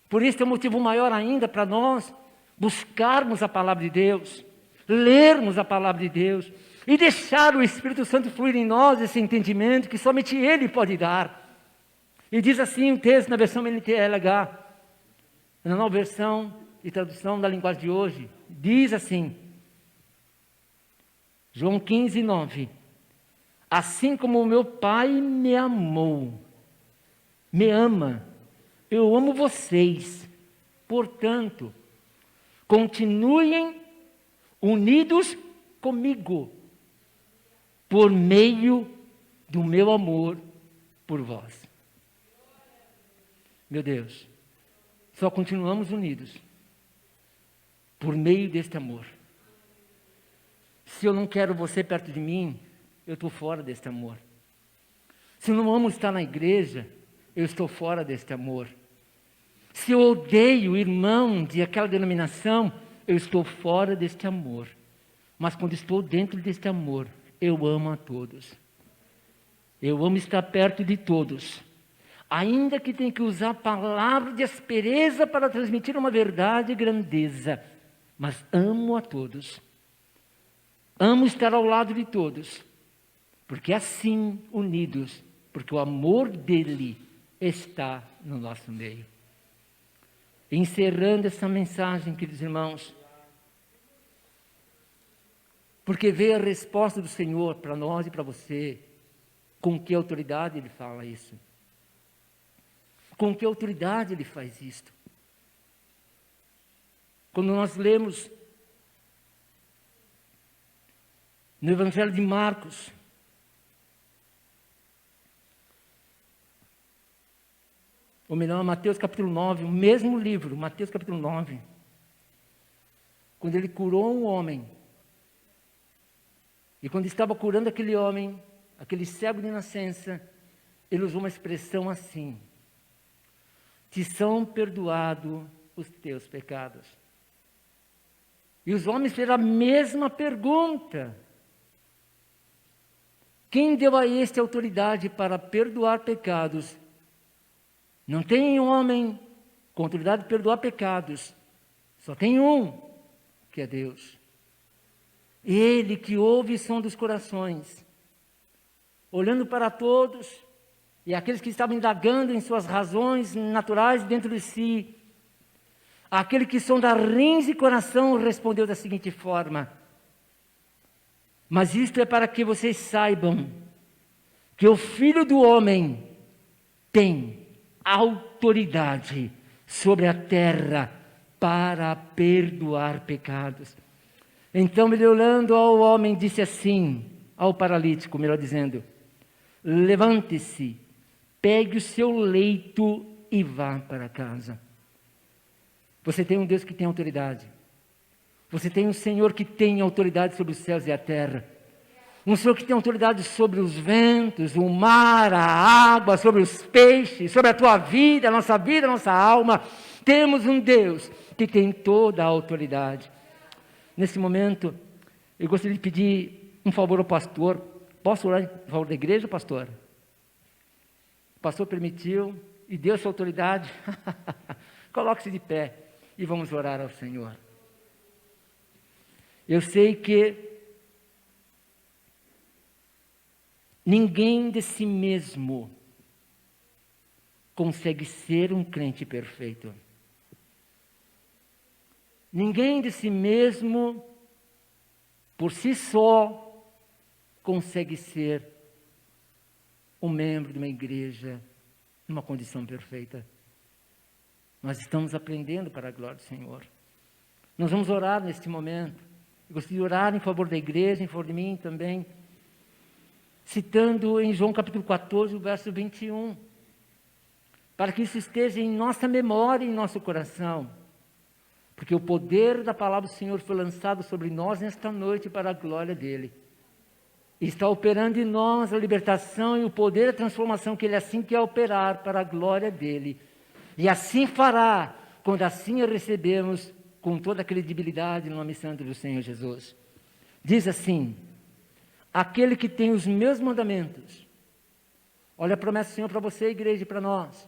Por isso é um motivo maior ainda para nós buscarmos a palavra de Deus, lermos a palavra de Deus e deixar o Espírito Santo fluir em nós esse entendimento que somente Ele pode dar. E diz assim o texto na versão NTLH, na nova versão e tradução da linguagem de hoje, diz assim, João 15, 9, assim como o meu Pai me amou, me ama, eu amo vocês, portanto, continuem unidos comigo, por meio do meu amor por vós. Meu Deus, só continuamos unidos por meio deste amor. Se eu não quero você perto de mim, eu estou fora deste amor. Se eu não amo estar na igreja, eu estou fora deste amor. Se eu odeio o irmão de aquela denominação, eu estou fora deste amor. Mas quando estou dentro deste amor, eu amo a todos. Eu amo estar perto de todos. Ainda que tenha que usar palavras de aspereza para transmitir uma verdade e grandeza, mas amo a todos. Amo estar ao lado de todos, porque assim, unidos, porque o amor dele está no nosso meio. Encerrando essa mensagem, queridos irmãos, porque veio a resposta do Senhor para nós e para você, com que autoridade Ele fala isso? Com que autoridade Ele faz isto? Quando nós lemos no Evangelho de Marcos, ou melhor, Mateus capítulo 9, o mesmo livro, Mateus capítulo 9, quando Ele curou um homem, e quando estava curando aquele homem, aquele cego de nascença, Ele usou uma expressão assim: te são perdoados os teus pecados. E os homens fizeram a mesma pergunta: quem deu a este autoridade para perdoar pecados? Não tem homem com autoridade de perdoar pecados, só tem um, que é Deus. Ele que ouve o som dos corações, olhando para todos, e aqueles que estavam indagando em suas razões naturais dentro de si, aquele que sonda rins e coração respondeu da seguinte forma: mas isto é para que vocês saibam que o Filho do Homem tem autoridade sobre a terra para perdoar pecados. Então ele, olhando ao homem, disse assim, ao paralítico, melhor dizendo: levante-se, pegue o seu leito e vá para casa. Você tem um Deus que tem autoridade. Você tem um Senhor que tem autoridade sobre os céus e a terra. Um Senhor que tem autoridade sobre os ventos, o mar, a água, sobre os peixes, sobre a tua vida, a nossa alma. Temos um Deus que tem toda a autoridade. Nesse momento, eu gostaria de pedir um favor ao pastor. Posso orar em favor da igreja, pastor? O pastor permitiu e deu sua autoridade. Coloque-se de pé e vamos orar ao Senhor. Eu sei que ninguém de si mesmo consegue ser um crente perfeito. Ninguém de si mesmo, por si só, consegue ser um membro de uma igreja numa condição perfeita. Nós estamos aprendendo para a glória do Senhor. Nós vamos orar neste momento. Eu gostaria de orar em favor da igreja, em favor de mim também, citando em João capítulo 14, o verso 21, para que isso esteja em nossa memória e em nosso coração, porque o poder da palavra do Senhor foi lançado sobre nós nesta noite para a glória dEle. E está operando em nós a libertação e o poder da transformação que Ele assim quer operar para a glória dEle. E assim fará, quando assim a recebemos com toda a credibilidade no nome santo do Senhor Jesus. Diz assim: aquele que tem os meus mandamentos. Olha a promessa do Senhor para você, igreja, e para nós.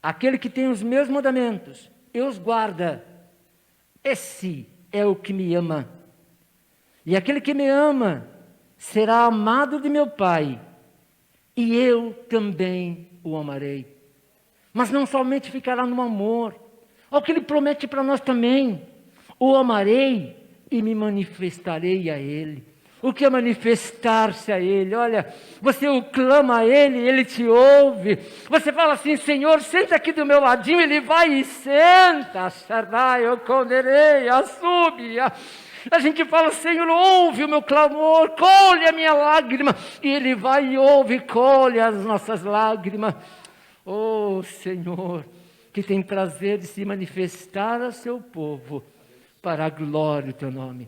Aquele que tem os meus mandamentos e os guarda, esse é o que me ama. E aquele que me ama será amado de meu Pai, e eu também o amarei. Mas não somente ficará no amor, olha o que Ele promete para nós também: o amarei e me manifestarei a Ele. O que é manifestar-se a Ele? Olha, você o clama a Ele, Ele te ouve. Você fala assim: Senhor, senta aqui do meu ladinho. Ele vai e senta. Eu conderei, a súbia. A gente fala: Senhor, ouve o meu clamor, colhe a minha lágrima. E Ele vai e ouve, colhe as nossas lágrimas. Oh, Senhor, que tem prazer de se manifestar a seu povo para a glória do teu nome.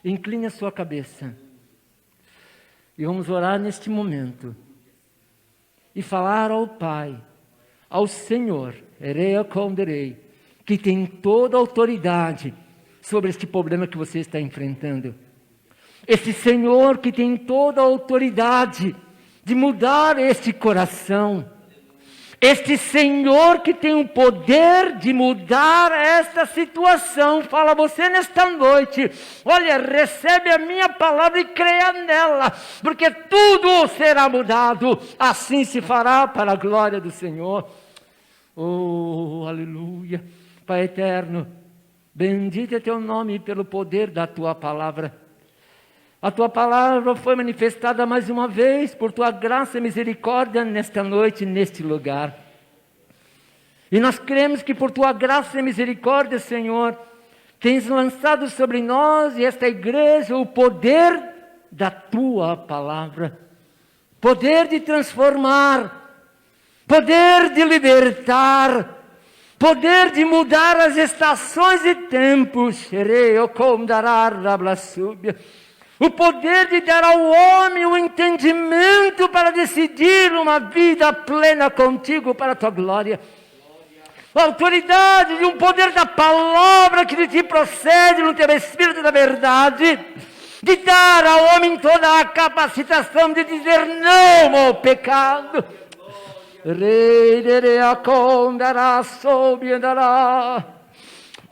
Incline a sua cabeça e vamos orar neste momento e falar ao Pai, ao Senhor, que tem toda a autoridade sobre este problema que você está enfrentando. Esse Senhor que tem toda a autoridade de mudar este coração. Este Senhor que tem o poder de mudar esta situação, fala a você nesta noite: olha, recebe a minha palavra e creia nela, porque tudo será mudado, assim se fará para a glória do Senhor. Oh, aleluia. Pai eterno, bendito é teu nome pelo poder da tua palavra. A tua palavra foi manifestada mais uma vez por tua graça e misericórdia nesta noite, neste lugar. E nós cremos que por tua graça e misericórdia, Senhor, tens lançado sobre nós e esta igreja o poder da tua palavra. Poder de transformar, poder de libertar, poder de mudar as estações e tempos. O poder de dar ao homem o entendimento para decidir uma vida plena contigo para a tua glória. A autoridade de um poder da palavra que de ti procede no teu Espírito da verdade, de dar ao homem toda a capacitação de dizer não ao pecado.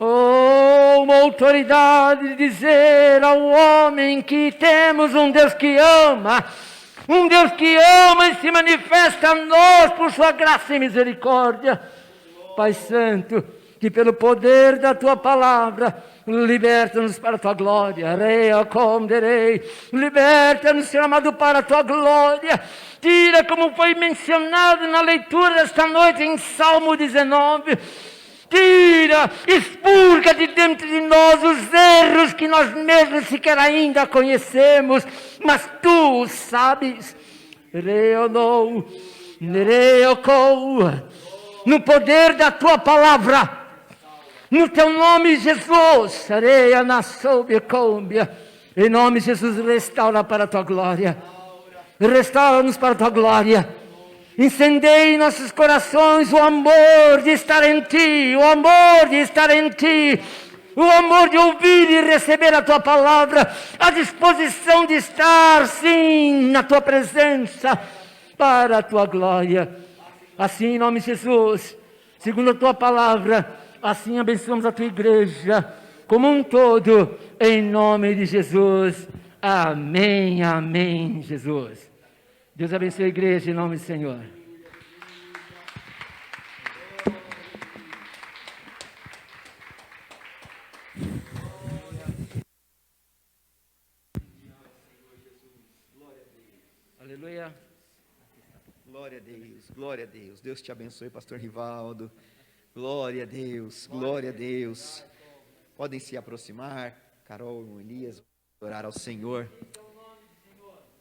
Oh, uma autoridade de dizer ao homem que temos um Deus que ama e se manifesta a nós por sua graça e misericórdia. Pai Santo, que pelo poder da tua palavra, liberta-nos para a tua glória. Liberta-nos, Senhor amado, para a tua glória. Tira, como foi mencionado na leitura desta noite em Salmo 19, tira, expurga de dentro de nós os erros que nós mesmos sequer ainda conhecemos, mas tu os sabes. No poder da tua palavra, No teu nome, Jesus, areia na soubecômbia. Em nome de Jesus, restaura para a tua glória. Restaura-nos para a tua glória. Incendeie em nossos corações o amor de estar em ti, o amor de estar em ti, o amor de ouvir e receber a tua palavra, a disposição de estar, sim, na tua presença, para a tua glória. Assim, em nome de Jesus, segundo a tua palavra, assim abençoamos a tua igreja como um todo, em nome de Jesus. Amém, amém, Jesus. Deus abençoe a igreja em nome do Senhor. Aleluia. Glória a Deus, glória a Deus. Deus te abençoe, pastor Rivaldo. Glória a Deus, glória a Deus. Podem se aproximar, Carol e Elias, orar ao Senhor.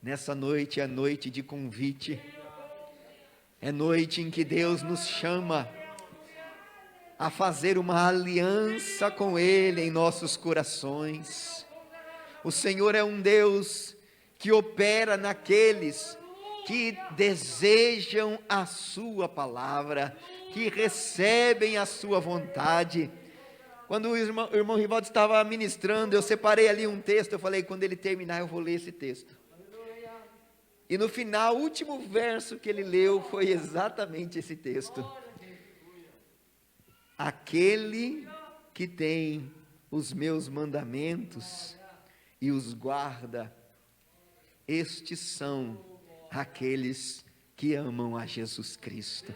Nessa noite é noite de convite. É noite em que Deus nos chama a fazer uma aliança com Ele em nossos corações. O Senhor é um Deus que opera naqueles que desejam a sua palavra, que recebem a sua vontade. Quando o irmão Rivaldo estava ministrando, eu separei ali um texto, eu falei, quando ele terminar eu vou ler esse texto. E no final, o último verso que ele leu foi exatamente esse texto. Aquele que tem os meus mandamentos e os guarda, estes são aqueles que amam a Jesus Cristo.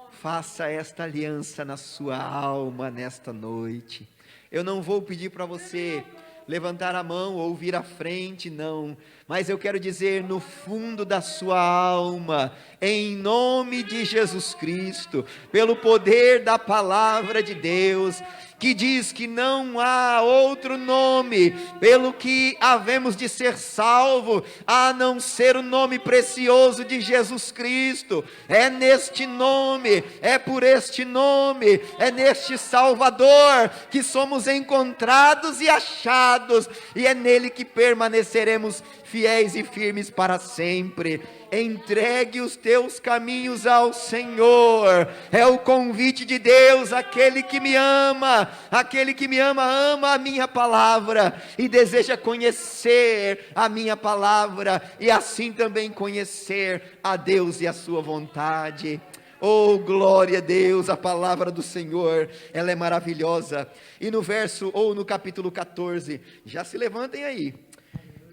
Faça esta aliança na sua alma nesta noite. Eu não vou pedir para você levantar a mão ou vir à frente, não. Mas eu quero dizer no fundo da sua alma, em nome de Jesus Cristo, pelo poder da palavra de Deus, que diz que não há outro nome pelo que havemos de ser salvo, a não ser o nome precioso de Jesus Cristo. É neste nome, é por este nome, é neste Salvador que somos encontrados e achados, e é nele que permaneceremos fiéis e firmes para sempre. Entregue os teus caminhos ao Senhor, é o convite de Deus. Aquele que me ama, ama a minha palavra, e deseja conhecer a minha palavra, e assim também conhecer a Deus e a sua vontade. Oh, glória a Deus, a palavra do Senhor, ela é maravilhosa. E no verso, ou no capítulo 14, já se levantem aí,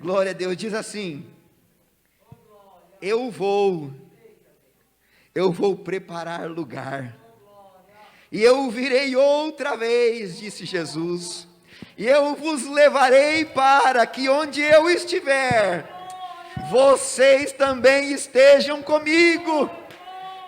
glória a Deus, diz assim: eu vou preparar lugar, e eu virei outra vez, disse Jesus, e eu vos levarei para que onde eu estiver, vocês também estejam comigo.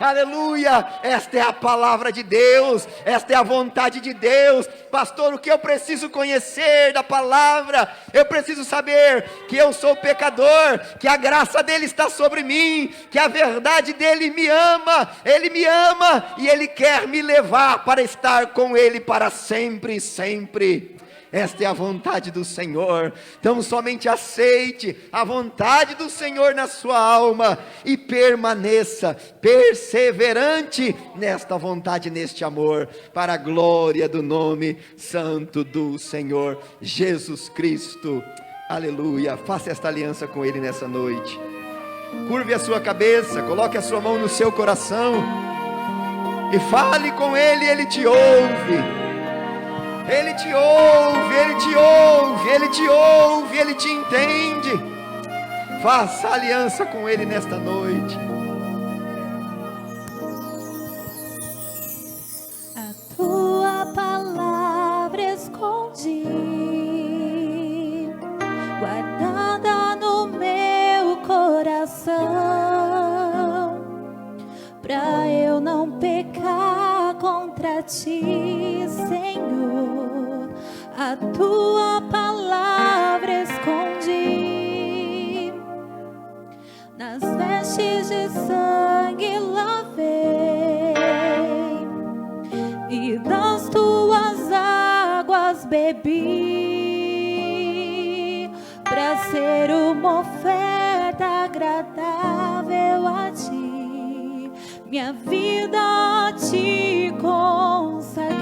Aleluia, esta é a palavra de Deus, esta é a vontade de Deus. Pastor, o que eu preciso conhecer da palavra? Eu preciso saber que eu sou pecador, que a graça dele está sobre mim, que a verdade dele me ama, ele me ama, e ele quer me levar para estar com ele para sempre e sempre. Esta é a vontade do Senhor. Então somente aceite a vontade do Senhor na sua alma e permaneça perseverante nesta vontade, neste amor, para a glória do nome santo do Senhor Jesus Cristo. Aleluia. Faça esta aliança com Ele nessa noite. Curve a sua cabeça, coloque a sua mão no seu coração e fale com Ele. Ele te ouve. Ele te ouve, Ele te ouve, Ele te ouve, Ele te entende. Faça aliança com Ele nesta noite. A tua palavra escondi, guardada no meu coração, pra eu não pecar contra ti, Senhor. A tua palavra escondi, nas vestes de sangue lavei, e das tuas minha vida te consagrei.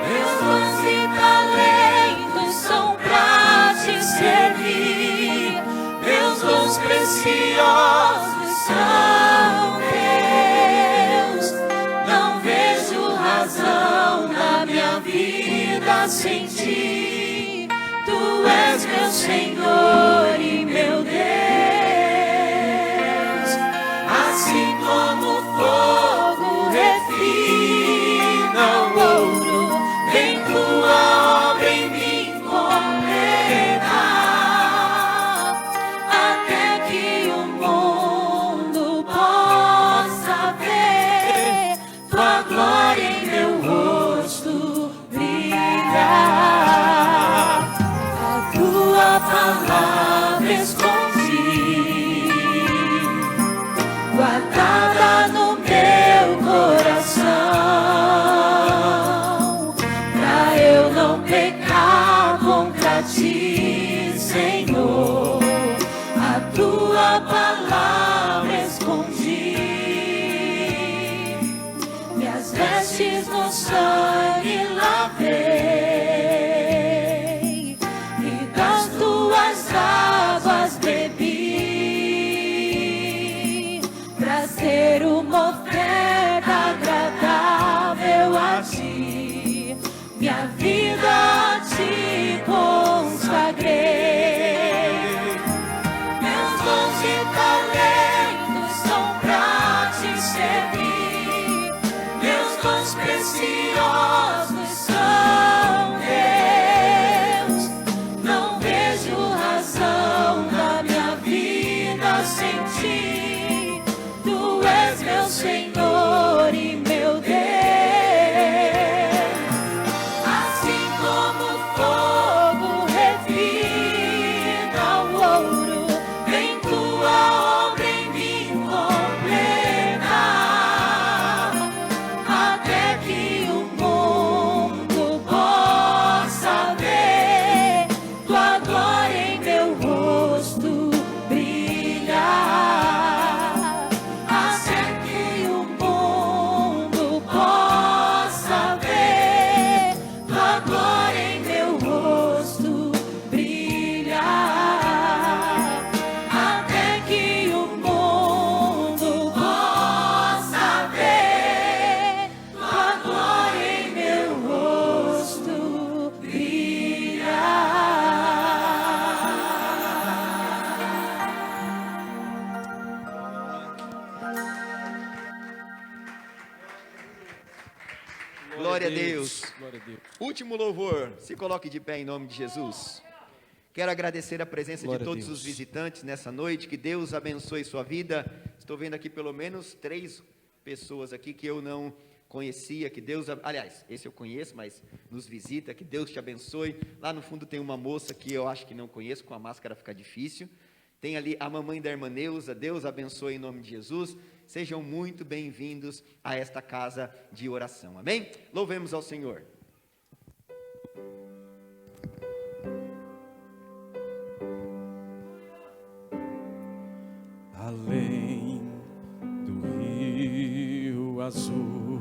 Meus dons e talentos são pra te servir, meus dons preciosos são teus. Não vejo razão na minha vida sem ti. Tu és meu Senhor e meu Deus. Assim como o fogo refina o ouro, vem tua obra em mim completar, até que o mundo possa ver tua glória em meu rosto brilhar. A tua palavra escondi, guardada no meu coração, pra eu não pecar contra ti, Senhor. A tua palavra escondi, minhas vestes no sangue lavei, e das tuas águas bebi, pra ser uma oferta agradável a ti. Minha vida te consagrei. Meus dons e talentos são pra te servir, meus dons preciosos são teus. Não vejo razão na minha vida sem ti. Tu és meu Senhor e meu Deus. Assim como o fogo refina o ouro, vem tua obra em mim completar, até que o mundo possa ver tua glória em meu rosto brilhar, até que o mundo possa ver tua glória em meu rosto brilhar, até que o mundo possa ver tua glória em meu rosto brilhar. Glória a Deus. Glória a Deus. Último louvor, se coloque de pé em nome de Jesus. Quero agradecer a presença Glória de a todos Deus. os visitantes nessa noite, que Deus abençoe sua vida. Estou vendo aqui pelo menos 3 pessoas aqui que eu não conhecia, que Deus, aliás, esse eu conheço, mas nos visita, que Deus te abençoe. Lá no fundo tem uma moça que eu acho que não conheço, com a máscara fica difícil. Tem ali a mamãe da irmã Neuza, Deus abençoe em nome de Jesus. Sejam muito bem-vindos a esta casa de oração, amém? Louvemos ao Senhor. Além do rio azul,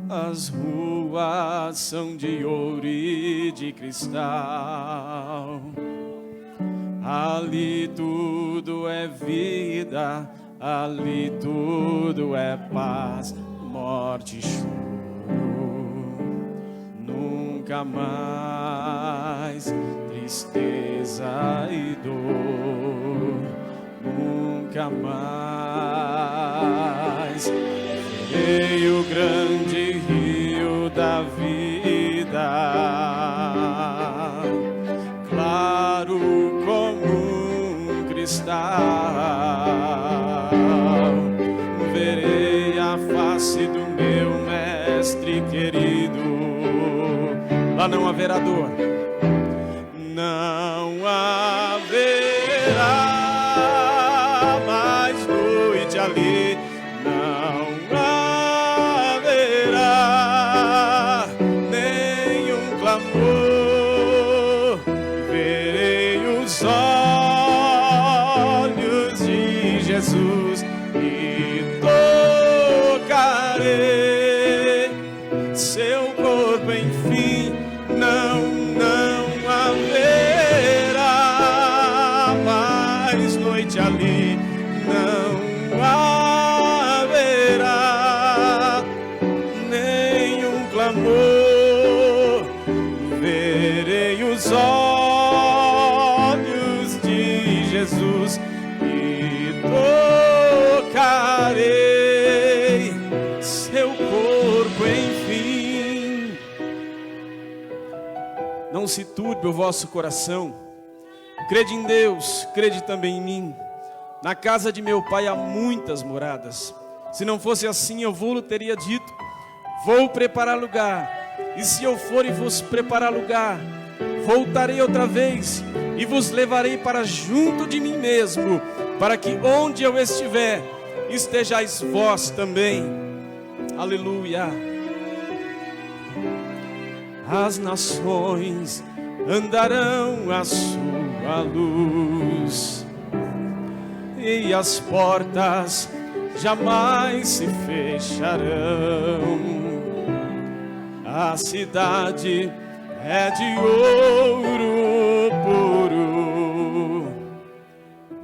as ruas são de ouro e de cristal. Ali tudo é vida, ali tudo é paz, morte e choro. Nunca mais tristeza e dor, nunca mais verei o grande rio da vida, claro como um cristal. Verei a face do meu mestre querido, lá não haverá dor, não haverá mais noite ali, não haverá nenhum clamor. Verei os olhos de Jesus e tocarei seu corpo, enfim, não haverá mais noite ali, não haverá nenhum clamor, verei os olhos de Jesus e tocarei seu corpo, enfim. Não se turbe o vosso coração, crede em Deus, crede também em mim. Na casa de meu pai há muitas moradas. Se não fosse assim, eu vou-lhe teria dito: vou preparar lugar. E se eu for e vos preparar lugar, voltarei outra vez e vos levarei para junto de mim mesmo, para que onde eu estiver, estejais vós também. Aleluia. As nações andarão à sua luz, e as portas jamais se fecharão. A cidade é de ouro puro,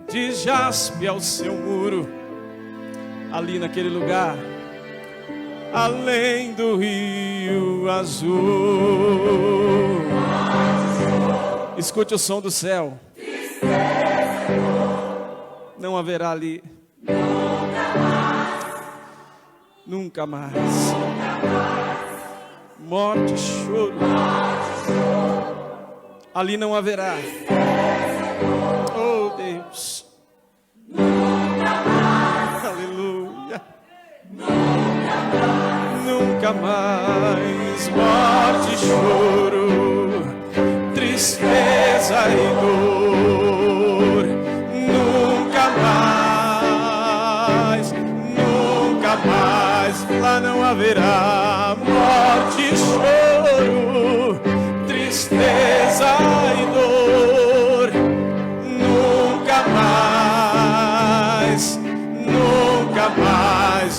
de jaspe ao seu muro, ali naquele lugar, além do rio azul. Escute o som do céu. Não haverá ali nunca mais morte, choro. Ali não haverá. Oh Deus, aleluia. Nunca mais morte, choro, tristeza e dor. Nunca mais, lá não haverá morte, choro, tristeza e dor. Nunca mais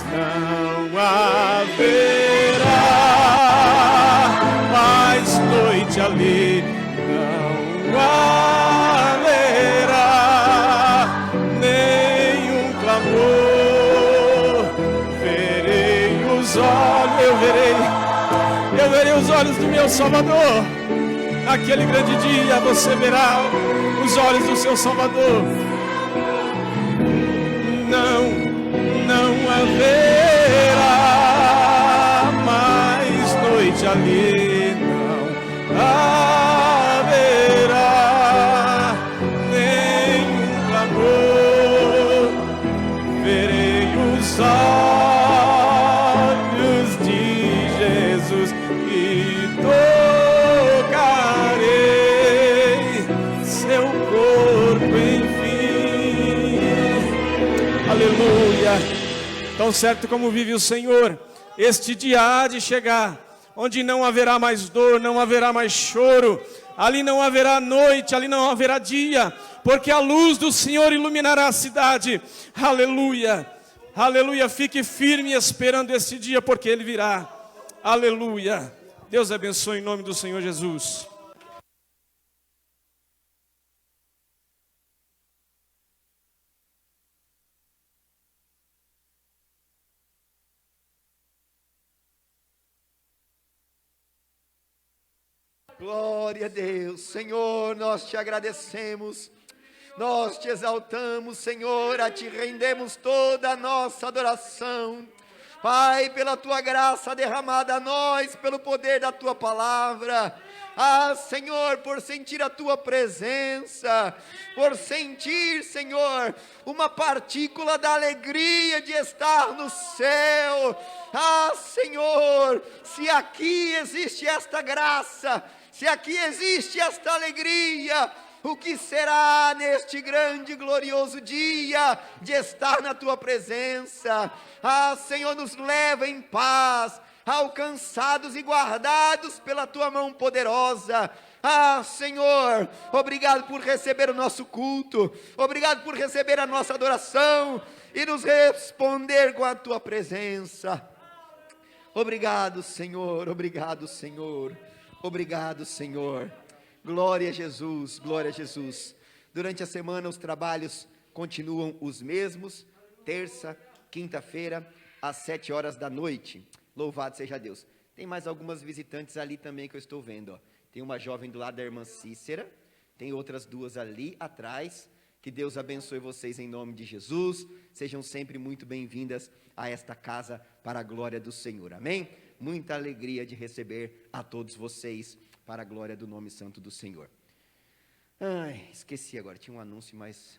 não haverá mais noite ali, não haverá nenhum clamor. Verei os olhos, eu verei os olhos do meu Salvador. Naquele grande dia você verá os olhos do seu Salvador. Não haverá mais noite ali, não haverá nenhum clamor. Verei os olhos de Jesus e tocarei seu corpo, enfim. Aleluia. Tão certo como vive o Senhor, este dia há de chegar, onde não haverá mais dor, não haverá mais choro, ali não haverá noite, ali não haverá dia, porque a luz do Senhor iluminará a cidade. Aleluia, aleluia. Fique firme esperando esse dia, porque Ele virá. Aleluia. Deus abençoe em nome do Senhor Jesus. Glória a Deus. Senhor, nós te agradecemos, nós te exaltamos, Senhor, a ti rendemos toda a nossa adoração. Pai, pela tua graça derramada a nós, pelo poder da tua palavra. Ah, Senhor, por sentir a tua presença, por sentir, Senhor, uma partícula da alegria de estar no céu. Ah, Senhor, se aqui existe esta graça, se aqui existe esta alegria, o que será neste grande e glorioso dia de estar na tua presença? Ah, Senhor, nos leva em paz, alcançados e guardados pela tua mão poderosa. Ah, Senhor, obrigado por receber o nosso culto, obrigado por receber a nossa adoração e nos responder com a tua presença. Obrigado, Senhor, obrigado, Senhor, obrigado, Senhor. Glória a Jesus, glória a Jesus. Durante a semana os trabalhos continuam os mesmos, terça, quinta-feira, às 7 horas da noite. Louvado seja Deus. Tem mais algumas visitantes ali também que eu estou vendo, ó. Tem uma jovem do lado da irmã Cícera, tem outras duas ali atrás. Que Deus abençoe vocês em nome de Jesus. Sejam sempre muito bem-vindas a esta casa para a glória do Senhor. Amém? Muita alegria de receber a todos vocês para a glória do nome santo do Senhor. Ai, esqueci agora, tinha um anúncio, mas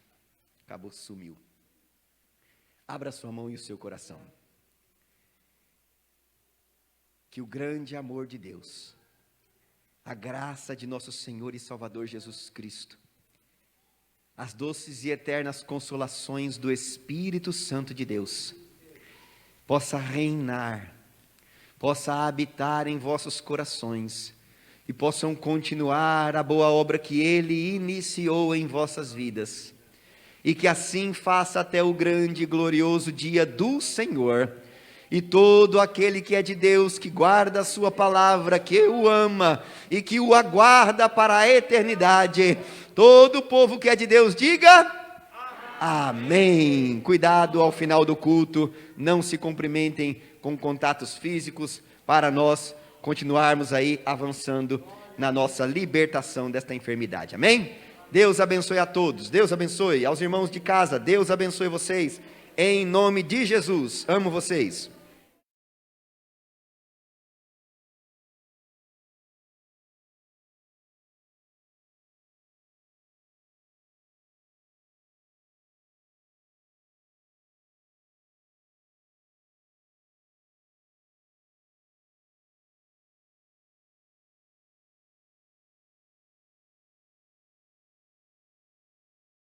acabou, sumiu. Abra sua mão e o seu coração. Que o grande amor de Deus, a graça de nosso Senhor e Salvador Jesus Cristo, as doces e eternas consolações do Espírito Santo de Deus, possa reinar, possa habitar em vossos corações, e possam continuar a boa obra que Ele iniciou em vossas vidas, e que assim faça até o grande e glorioso dia do Senhor. E todo aquele que é de Deus, que guarda a sua palavra, que o ama e que o aguarda para a eternidade, todo o povo que é de Deus diga amém. Cuidado ao final do culto, não se cumprimentem com contatos físicos, para nós continuarmos aí avançando na nossa libertação desta enfermidade, amém? Deus abençoe a todos, Deus abençoe aos irmãos de casa, Deus abençoe vocês, em nome de Jesus, amo vocês.